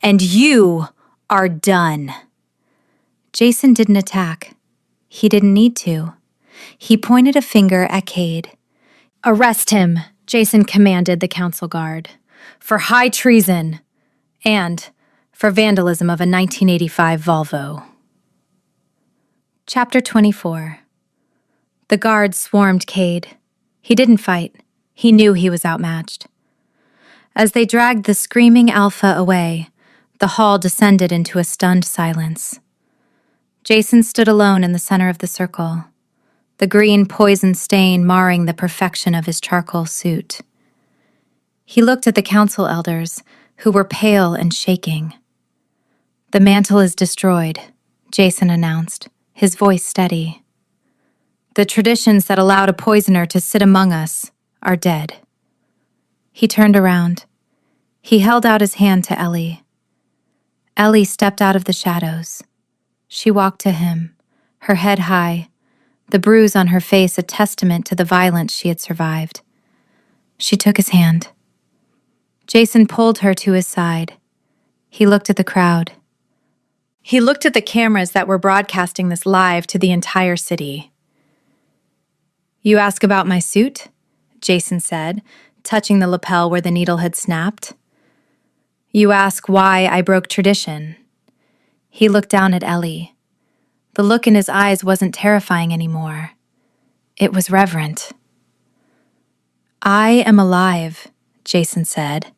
And you are done. Jason didn't attack. He didn't need to. He pointed a finger at Cade. Arrest him, Jason commanded the council guard, for high treason and for vandalism of a 1985 Volvo. Chapter 24. The guards swarmed Cade. He didn't fight. He knew he was outmatched. As they dragged the screaming Alpha away, the hall descended into a stunned silence. Jason stood alone in the center of the circle, the green poison stain marring the perfection of his charcoal suit. He looked at the council elders, who were pale and shaking. The mantle is destroyed, Jason announced, his voice steady. The traditions that allowed a poisoner to sit among us are dead. He turned around. He held out his hand to Ellie. Ellie stepped out of the shadows. She walked to him, her head high, the bruise on her face a testament to the violence she had survived. She took his hand. Jason pulled her to his side. He looked at the crowd. He looked at the cameras that were broadcasting this live to the entire city. You ask about my suit? Jason said, touching the lapel where the needle had snapped. You ask why I broke tradition. He looked down at Ellie. The look in his eyes wasn't terrifying anymore. It was reverent. I am alive, Jason said,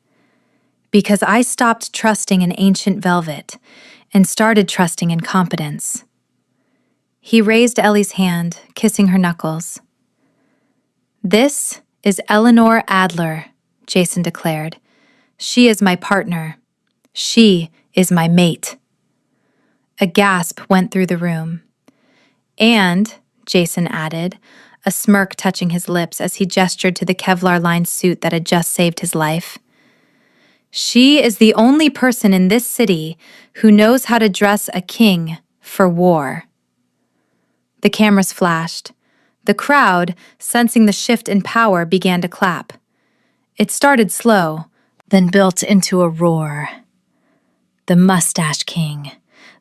because I stopped trusting in ancient velvet and started trusting in competence. He raised Ellie's hand, kissing her knuckles. This is Eleanor Adler, Jason declared. She is my partner. She is my mate. A gasp went through the room. And, Jason added, a smirk touching his lips as he gestured to the Kevlar-lined suit that had just saved his life. She is the only person in this city who knows how to dress a king for war. The cameras flashed. The crowd, sensing the shift in power, began to clap. It started slow, then built into a roar. The Mustache King,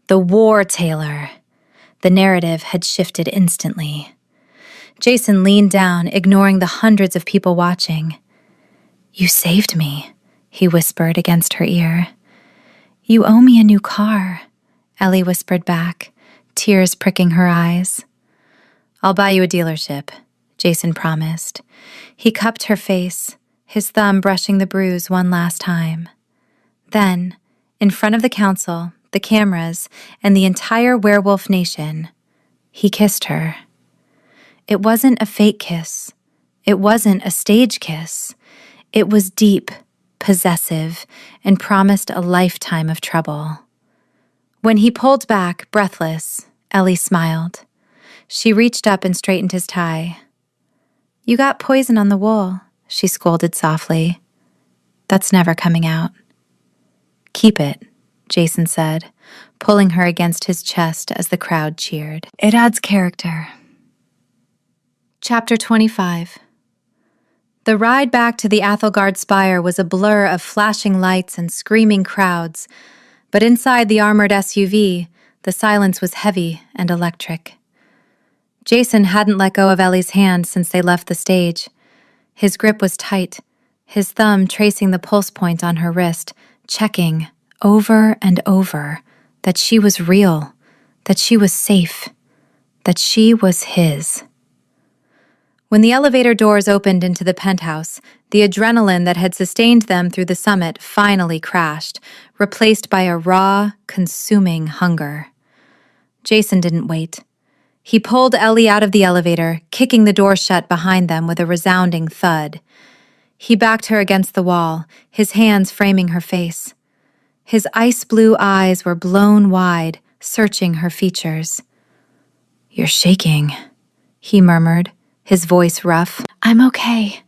the War Tailor. The narrative had shifted instantly. Jason leaned down, ignoring the hundreds of people watching. You saved me, he whispered against her ear. You owe me a new car, Ellie whispered back, tears pricking her eyes. I'll buy you a dealership, Jason promised. He cupped her face, his thumb brushing the bruise one last time. Then, in front of the council, the cameras, and the entire werewolf nation, he kissed her. It wasn't a fake kiss. It wasn't a stage kiss. It was deep, possessive, and promised a lifetime of trouble. When he pulled back, breathless, Ellie smiled. She reached up and straightened his tie. You got poison on the wool, she scolded softly. That's never coming out. Keep it, Jason said, pulling her against his chest as the crowd cheered. It adds character. Chapter 25. The ride back to the Athelgard Spire was a blur of flashing lights and screaming crowds, but inside the armored SUV, the silence was heavy and electric. Jason hadn't let go of Ellie's hand since they left the stage. His grip was tight, his thumb tracing the pulse point on her wrist, checking, over and over, that she was real, that she was safe, that she was his. When the elevator doors opened into the penthouse, the adrenaline that had sustained them through the summit finally crashed, replaced by a raw, consuming hunger. Jason didn't wait. He pulled Ellie out of the elevator, kicking the door shut behind them with a resounding thud. He backed her against the wall, his hands framing her face. His ice-blue eyes were blown wide, searching her features. "You're shaking," he murmured, his voice rough. "I'm okay,"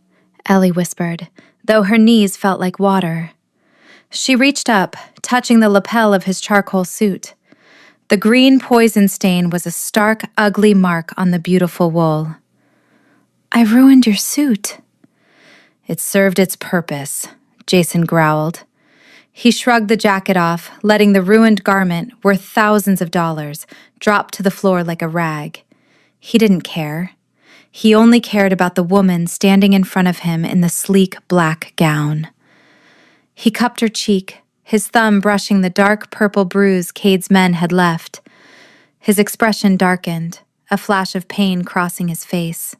Ellie whispered, though her knees felt like water. She reached up, touching the lapel of his charcoal suit. The green poison stain was a stark, ugly mark on the beautiful wool. "I ruined your suit." "It served its purpose," Jason growled. He shrugged the jacket off, letting the ruined garment, worth thousands of dollars, drop to the floor like a rag. He didn't care. He only cared about the woman standing in front of him in the sleek black gown. He cupped her cheek, his thumb brushing the dark purple bruise Cade's men had left. His expression darkened, a flash of pain crossing his face.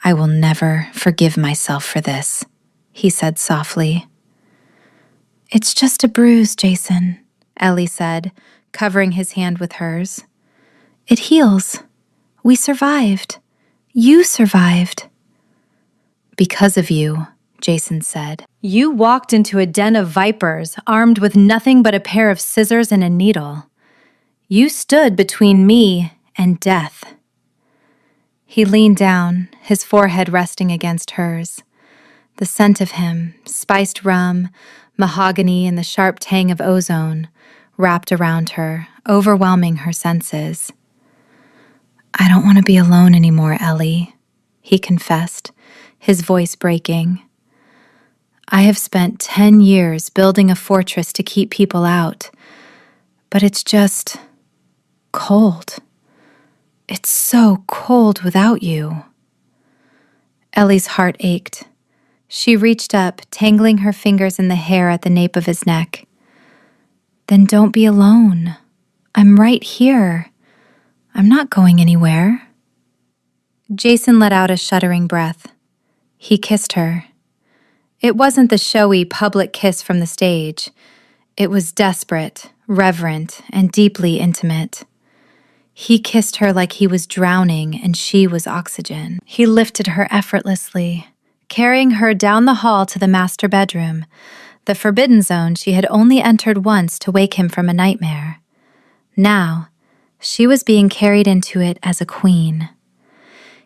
"I will never forgive myself for this," he said softly. "It's just a bruise, Jason," Ellie said, covering his hand with hers. "It heals. We survived. You survived." "Because of you," Jason said. "You walked into a den of vipers, armed with nothing but a pair of scissors and a needle. You stood between me and death." He leaned down, his forehead resting against hers. The scent of him, spiced rum, mahogany, and the sharp tang of ozone, wrapped around her, overwhelming her senses. "I don't want to be alone anymore, Ellie," he confessed, his voice breaking. "I have spent 10 years building a fortress to keep people out, but it's just cold. It's so cold without you." Ellie's heart ached. She reached up, tangling her fingers in the hair at the nape of his neck. "Then don't be alone. I'm right here. I'm not going anywhere." Jason let out a shuddering breath. He kissed her. It wasn't the showy public kiss from the stage. It was desperate, reverent, and deeply intimate. He kissed her like he was drowning and she was oxygen. He lifted her effortlessly, carrying her down the hall to the master bedroom, the forbidden zone she had only entered once to wake him from a nightmare. Now, she was being carried into it as a queen.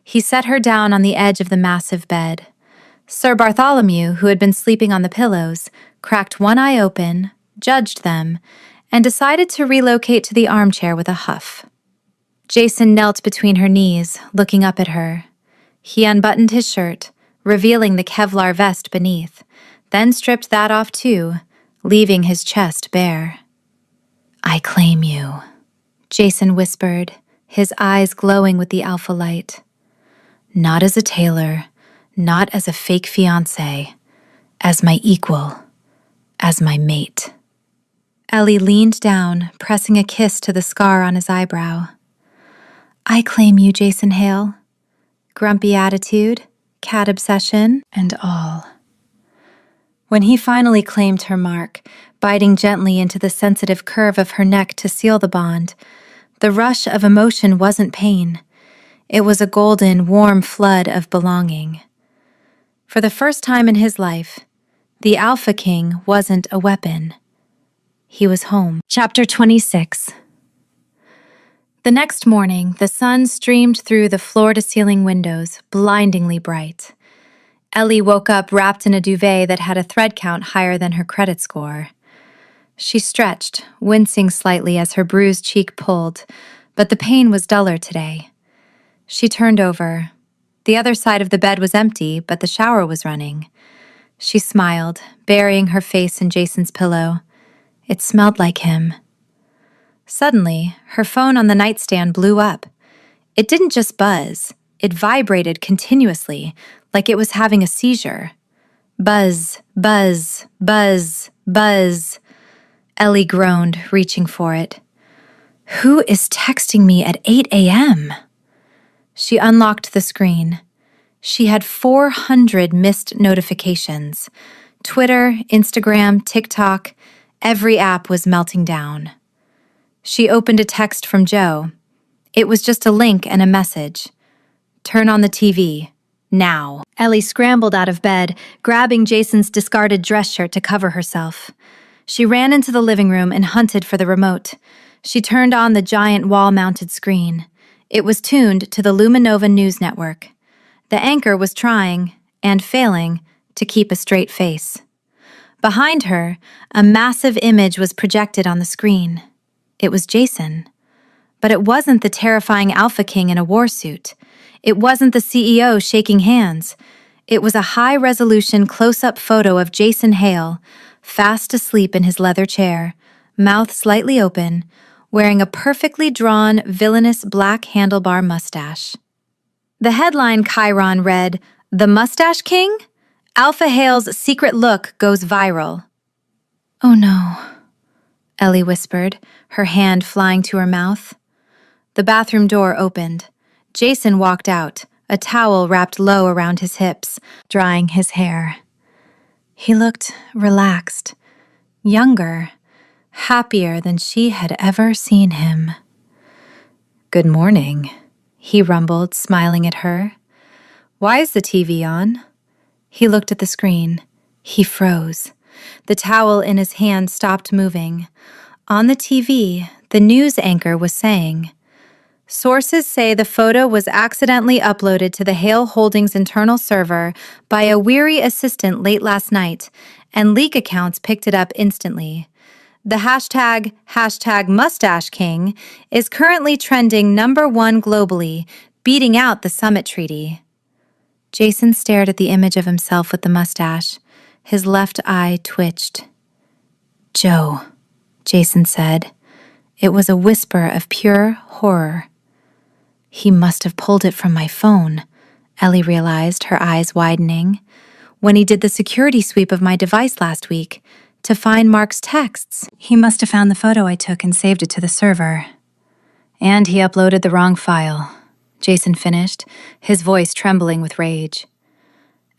He set her down on the edge of the massive bed. Sir Bartholomew, who had been sleeping on the pillows, cracked one eye open, judged them, and decided to relocate to the armchair with a huff. Jason knelt between her knees, looking up at her. He unbuttoned his shirt, revealing the Kevlar vest beneath, then stripped that off too, leaving his chest bare. "I claim you," Jason whispered, his eyes glowing with the alpha light. "Not as a tailor, not as a fake fiancé, as my equal, as my mate." Ellie leaned down, pressing a kiss to the scar on his eyebrow. "I claim you, Jason Hale. Grumpy attitude, cat obsession, and all." When he finally claimed her mark, biting gently into the sensitive curve of her neck to seal the bond, the rush of emotion wasn't pain. It was a golden, warm flood of belonging. For the first time in his life, the Alpha King wasn't a weapon. He was home. Chapter 26. The next morning, the sun streamed through the floor-to-ceiling windows, blindingly bright. Ellie woke up wrapped in a duvet that had a thread count higher than her credit score. She stretched, wincing slightly as her bruised cheek pulled, but the pain was duller today. She turned over. The other side of the bed was empty, but the shower was running. She smiled, burying her face in Jason's pillow. It smelled like him. Suddenly, her phone on the nightstand blew up. It didn't just buzz. It vibrated continuously, like it was having a seizure. Buzz, buzz, buzz, buzz. Ellie groaned, reaching for it. "Who is texting me at 8 a.m.? She unlocked the screen. She had 400 missed notifications. Twitter, Instagram, TikTok, every app was melting down. She opened a text from Joe. It was just a link and a message. Turn on the TV. Now. Ellie scrambled out of bed, grabbing Jason's discarded dress shirt to cover herself. She ran into the living room and hunted for the remote. She turned on the giant wall-mounted screen. It was tuned to the Luminova News Network. The anchor was trying, and failing, to keep a straight face. Behind her, a massive image was projected on the screen. It was Jason. But it wasn't the terrifying Alpha King in a war suit. It wasn't the CEO shaking hands. It was a high-resolution close-up photo of Jason Hale, fast asleep in his leather chair, mouth slightly open, wearing a perfectly drawn, villainous black handlebar mustache. The headline chyron read, "The Mustache King? Alpha Hale's secret look goes viral." "Oh no," Ellie whispered, her hand flying to her mouth. The bathroom door opened. Jason walked out, a towel wrapped low around his hips, drying his hair. He looked relaxed, younger, happier than she had ever seen him. "Good morning," he rumbled, smiling at her. "Why is the TV on?" He looked at the screen. He froze. The towel in his hand stopped moving. On the TV, the news anchor was saying, "Sources say the photo was accidentally uploaded to the Hale Holdings internal server by a weary assistant late last night, and leak accounts picked it up instantly. The hashtag Mustache King is currently trending #1 globally, beating out the summit treaty." Jason stared at the image of himself with the mustache. His left eye twitched. "Joe," Jason said. It was a whisper of pure horror. "He must have pulled it from my phone," Ellie realized, her eyes widening. "When he did the security sweep of my device last week to find Mark's texts, he must have found the photo I took and saved it to the server. And he uploaded the wrong file," Jason finished, his voice trembling with rage.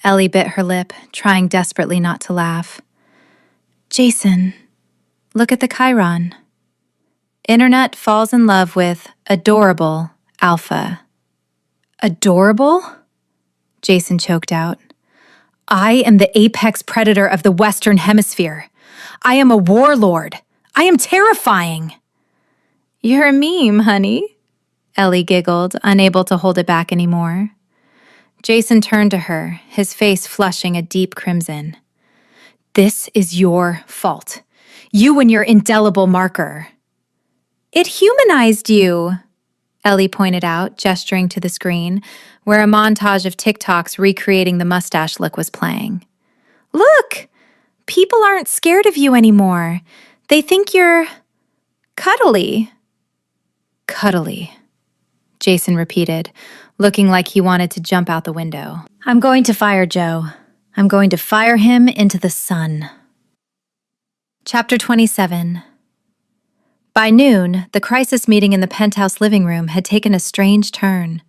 Ellie bit her lip, trying desperately not to laugh. "Jason, look at the chyron. Internet falls in love with adorable Alpha." "Adorable?" Jason choked out. "I am the apex predator of the Western Hemisphere. I am a warlord. I am terrifying." "You're a meme, honey," Ellie giggled, unable to hold it back anymore. Jason turned to her, his face flushing a deep crimson. "This is your fault. You and your indelible marker." "It humanized you," Ellie pointed out, gesturing to the screen, where a montage of TikToks recreating the mustache look was playing. "Look! People aren't scared of you anymore. They think you're cuddly." "Cuddly," Jason repeated, looking like he wanted to jump out the window. "I'm going to fire Joe. I'm going to fire him into the sun." Chapter 27. By noon, the crisis meeting in the penthouse living room had taken a strange turn.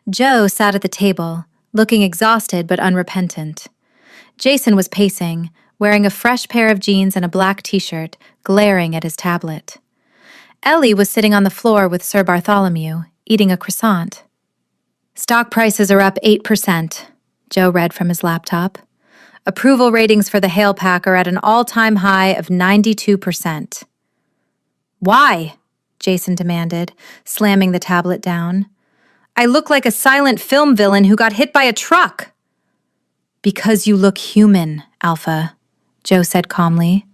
Joe sat at the table, looking exhausted but unrepentant. Jason was pacing, wearing a fresh pair of jeans and a black t-shirt, glaring at his tablet. Ellie was sitting on the floor with Sir Bartholomew, eating a croissant. "Stock prices are up 8%, Joe read from his laptop. "Approval ratings for the Hale Pack are at an all-time high of 92%. "Why?" Jason demanded, slamming the tablet down. "I look like a silent film villain who got hit by a truck." "Because you look human, Alpha," Joe said calmly.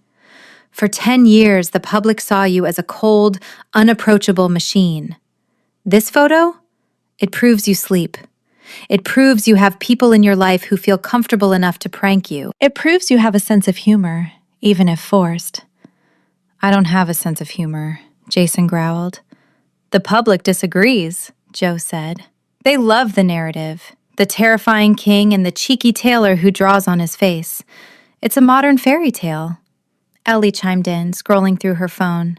"For 10 years, the public saw you as a cold, unapproachable machine. This photo? It proves you sleep. It proves you have people in your life who feel comfortable enough to prank you. It proves you have a sense of humor, even if forced." "I don't have a sense of humor," Jason growled. "The public disagrees," Joe said. "They love the narrative, the terrifying king and the cheeky tailor who draws on his face. It's a modern fairy tale." Ellie chimed in, scrolling through her phone.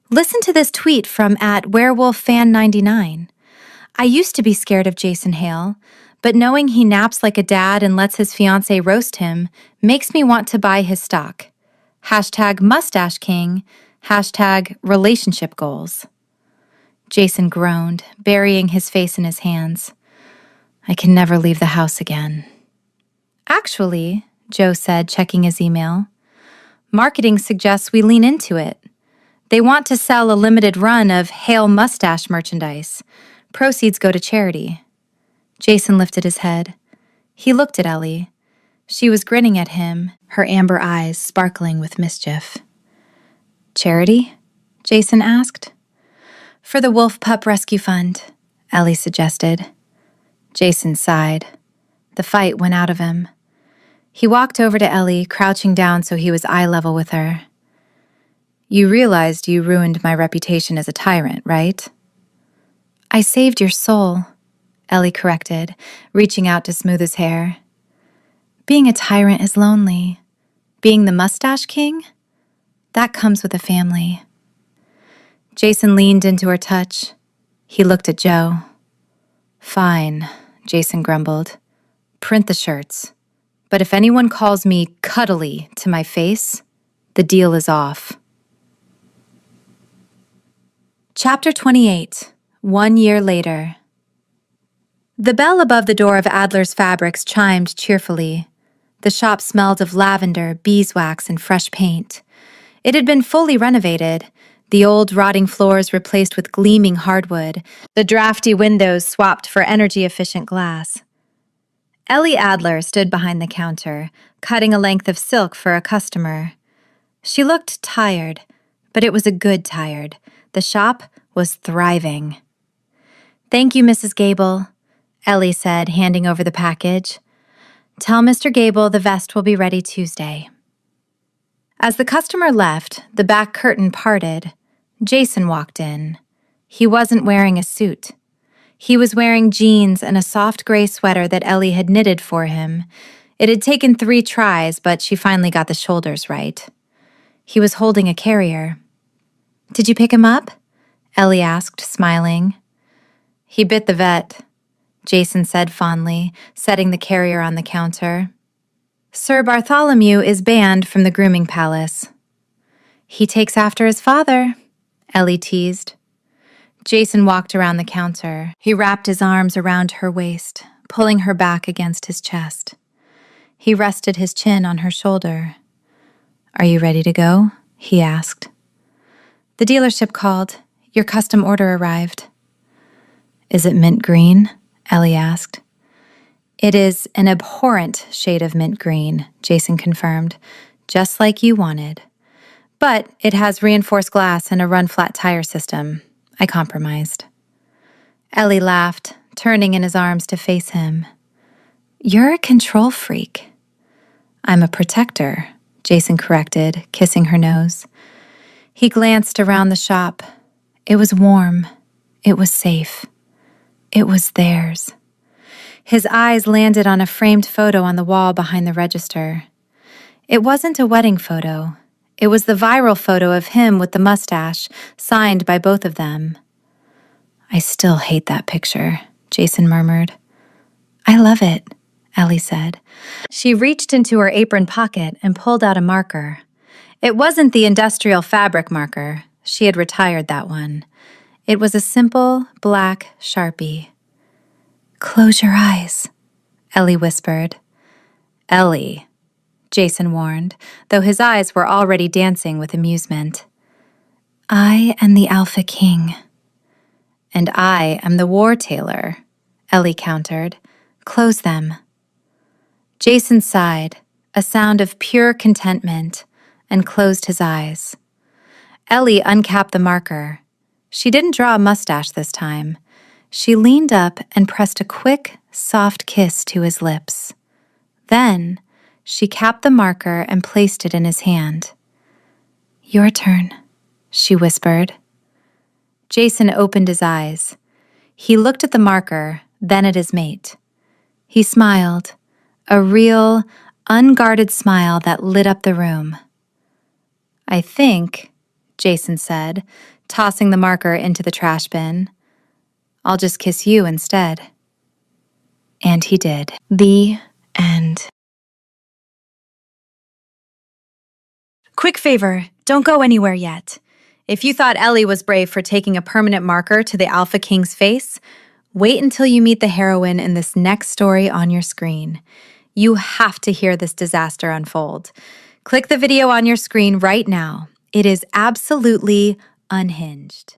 "Listen to this tweet from @WerewolfFan99. I used to be scared of Jason Hale, but knowing he naps like a dad and lets his fiancée roast him makes me want to buy his stock. #Mustache King, #relationship goals. Jason groaned, burying his face in his hands. I can never leave the house again. Actually, Joe said, checking his email, marketing suggests we lean into it. They want to sell a limited run of Hale Mustache merchandise. Proceeds go to charity. Jason lifted his head. He looked at Ellie. She was grinning at him, her amber eyes sparkling with mischief. Charity? Jason asked. For the Wolf Pup Rescue Fund, Ellie suggested. Jason sighed. The fight went out of him. He walked over to Ellie, crouching down so he was eye level with her. You realized you ruined my reputation as a tyrant, right? I saved your soul, Ellie corrected, reaching out to smooth his hair. Being a tyrant is lonely. Being the Mustache King? That comes with a family. Jason leaned into her touch. He looked at Joe. Fine, Jason grumbled. Print the shirts. But if anyone calls me cuddly to my face, the deal is off. Chapter 28, 1 year later. The bell above the door of Adler's Fabrics chimed cheerfully. The shop smelled of lavender, beeswax, and fresh paint. It had been fully renovated, the old rotting floors replaced with gleaming hardwood, the drafty windows swapped for energy-efficient glass. Ellie Adler stood behind the counter, cutting a length of silk for a customer. She looked tired, but it was a good tired. The shop was thriving. Thank you, Mrs. Gable, Ellie said, handing over the package. Tell Mr. Gable the vest will be ready Tuesday. As the customer left, the back curtain parted. Jason walked in. He wasn't wearing a suit. He was wearing jeans and a soft gray sweater that Ellie had knitted for him. It had taken 3 tries, but she finally got the shoulders right. He was holding a carrier. Did you pick him up? Ellie asked, smiling. He bit the vet, Jason said fondly, setting the carrier on the counter. Sir Bartholomew is banned from the grooming palace. He takes after his father, Ellie teased. Jason walked around the counter. He wrapped his arms around her waist, pulling her back against his chest. He rested his chin on her shoulder. Are you ready to go? He asked. The dealership called. Your custom order arrived. Is it mint green? Ellie asked. It is an abhorrent shade of mint green, Jason confirmed, just like you wanted. But it has reinforced glass and a run-flat tire system. I compromised. Ellie laughed, turning in his arms to face him. You're a control freak. I'm a protector, Jason corrected, kissing her nose. He glanced around the shop. It was warm. It was safe. It was theirs. His eyes landed on a framed photo on the wall behind the register. It wasn't a wedding photo. It was the viral photo of him with the mustache, signed by both of them. I still hate that picture, Jason murmured. I love it, Ellie said. She reached into her apron pocket and pulled out a marker. It wasn't the industrial fabric marker. She had retired that one. It was a simple, black Sharpie. Close your eyes, Ellie whispered. Ellie, Jason warned, though his eyes were already dancing with amusement. I am the Alpha King. And I am the War Tailor, Ellie countered. Close them. Jason sighed, a sound of pure contentment, and closed his eyes. Ellie uncapped the marker. She didn't draw a mustache this time. She leaned up and pressed a quick, soft kiss to his lips. Then, she capped the marker and placed it in his hand. Your turn, she whispered. Jason opened his eyes. He looked at the marker, then at his mate. He smiled, a real, unguarded smile that lit up the room. I think, Jason said, tossing the marker into the trash bin, I'll just kiss you instead. And he did. The end. Quick favor, don't go anywhere yet. If you thought Ellie was brave for taking a permanent marker to the Alpha King's face, wait until you meet the heroine in this next story on your screen. You have to hear this disaster unfold. Click the video on your screen right now. It is absolutely unhinged.